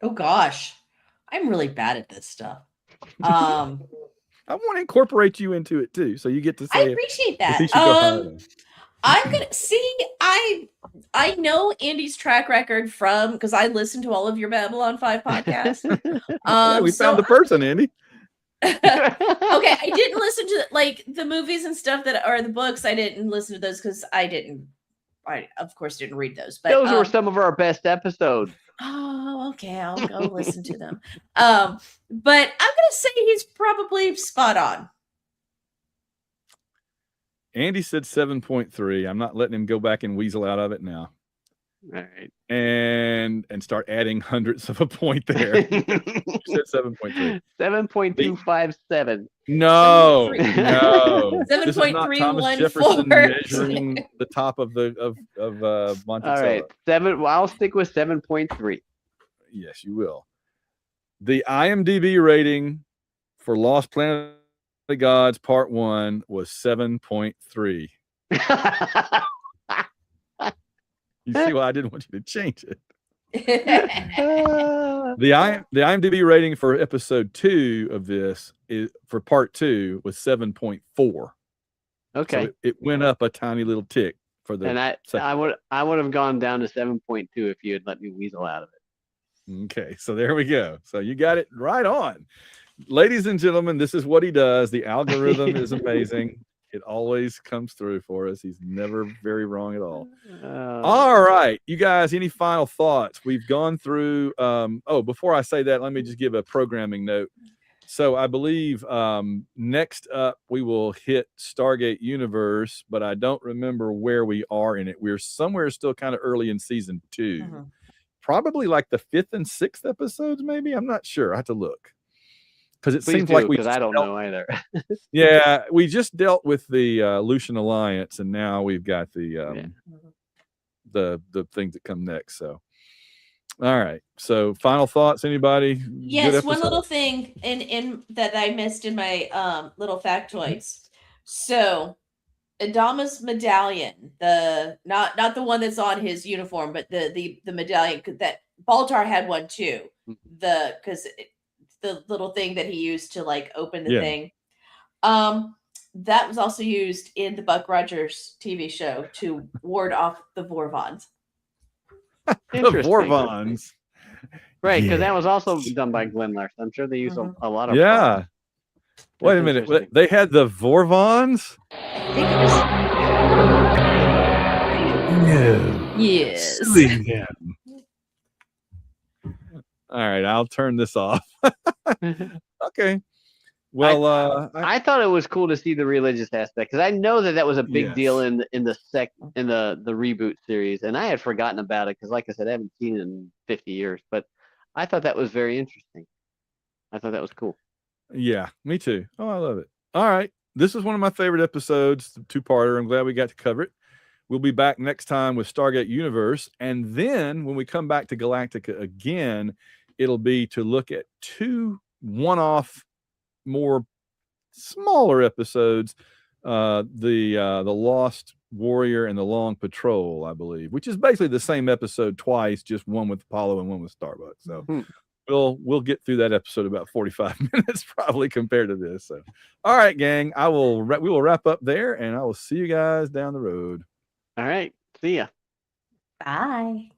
Oh gosh, I'm really bad at this stuff. I want to incorporate you into it too, so you get to say. I appreciate that. I'm gonna see. I know Andy's track record because I listened to all of your Babylon 5 podcasts. We found the person, Andy. Okay, I didn't listen to like the movies and stuff that are the books. I didn't listen to those because I of course didn't read those. But those were some of our best episodes. Oh, okay. I'll go listen to them. But I'm gonna say he's probably spot on. Andy said 7.3. I'm not letting him go back and weasel out of it now. All right. And start adding hundredths of a point there. You said 7.3. 7.257. No. 7.314. Measuring the top of Monticello. All right. I'll stick with 7.3. Yes, you will. The IMDb rating for Lost Planet of the Gods Part 1 was 7.3. You see why I didn't want you to change it. The IMDb rating for episode 2 of this is for part 2 was 7.4. Okay. So it went up a tiny little tick for the And I would have gone down to 7.2 if you had let me weasel out of it. Okay, so there we go. So you got it right on. Ladies and gentlemen, this is what he does. The algorithm is amazing. It always comes through for us. He's never very wrong at all. All right, you guys, any final thoughts? We've gone through before I say that, let me just give a programming note. So I believe next up we will hit Stargate Universe, but I don't remember where we are in it. We're somewhere still kind of early in season 2. Probably like the 5th and 6th episodes, maybe. I'm not sure. I have to look. Because it seems like because I don't know either. Yeah, we just dealt with the Lucian Alliance, and now we've got the things that come next. So, all right. So, final thoughts, anybody? Yes, one little thing in that I missed in my little factoids. So, Adama's medallion, the not the one that's on his uniform, but the medallion that Baltar had one too. Because the little thing that he used to like open the thing. That was also used in the Buck Rogers TV show to ward off the Vorvons. The Vorvons. Right, because that was also done by Glenn Larson. I'm sure they use a lot of props. Wait a minute. They had the Vorvons? I think it was. No. Yes. All right, I'll turn this off. Okay. Well, I thought it was cool to see the religious aspect because I know that was a big deal in the reboot series, and I had forgotten about it because, like I said, I haven't seen it in 50 years. But I thought that was very interesting. I thought that was cool. Yeah, me too. Oh, I love it. All right, this is one of my favorite episodes, the 2-parter. I'm glad we got to cover it. We'll be back next time with Stargate Universe, and then when we come back to Galactica again, it'll be to look at 2 one-off, more smaller episodes, the Lost Warrior and the Long Patrol, I believe, which is basically the same episode twice, just one with Apollo and one with Starbucks. So we'll get through that episode about 45 minutes probably compared to this. So, all right, gang, we will wrap up there, and I will see you guys down the road. All right, see ya. Bye.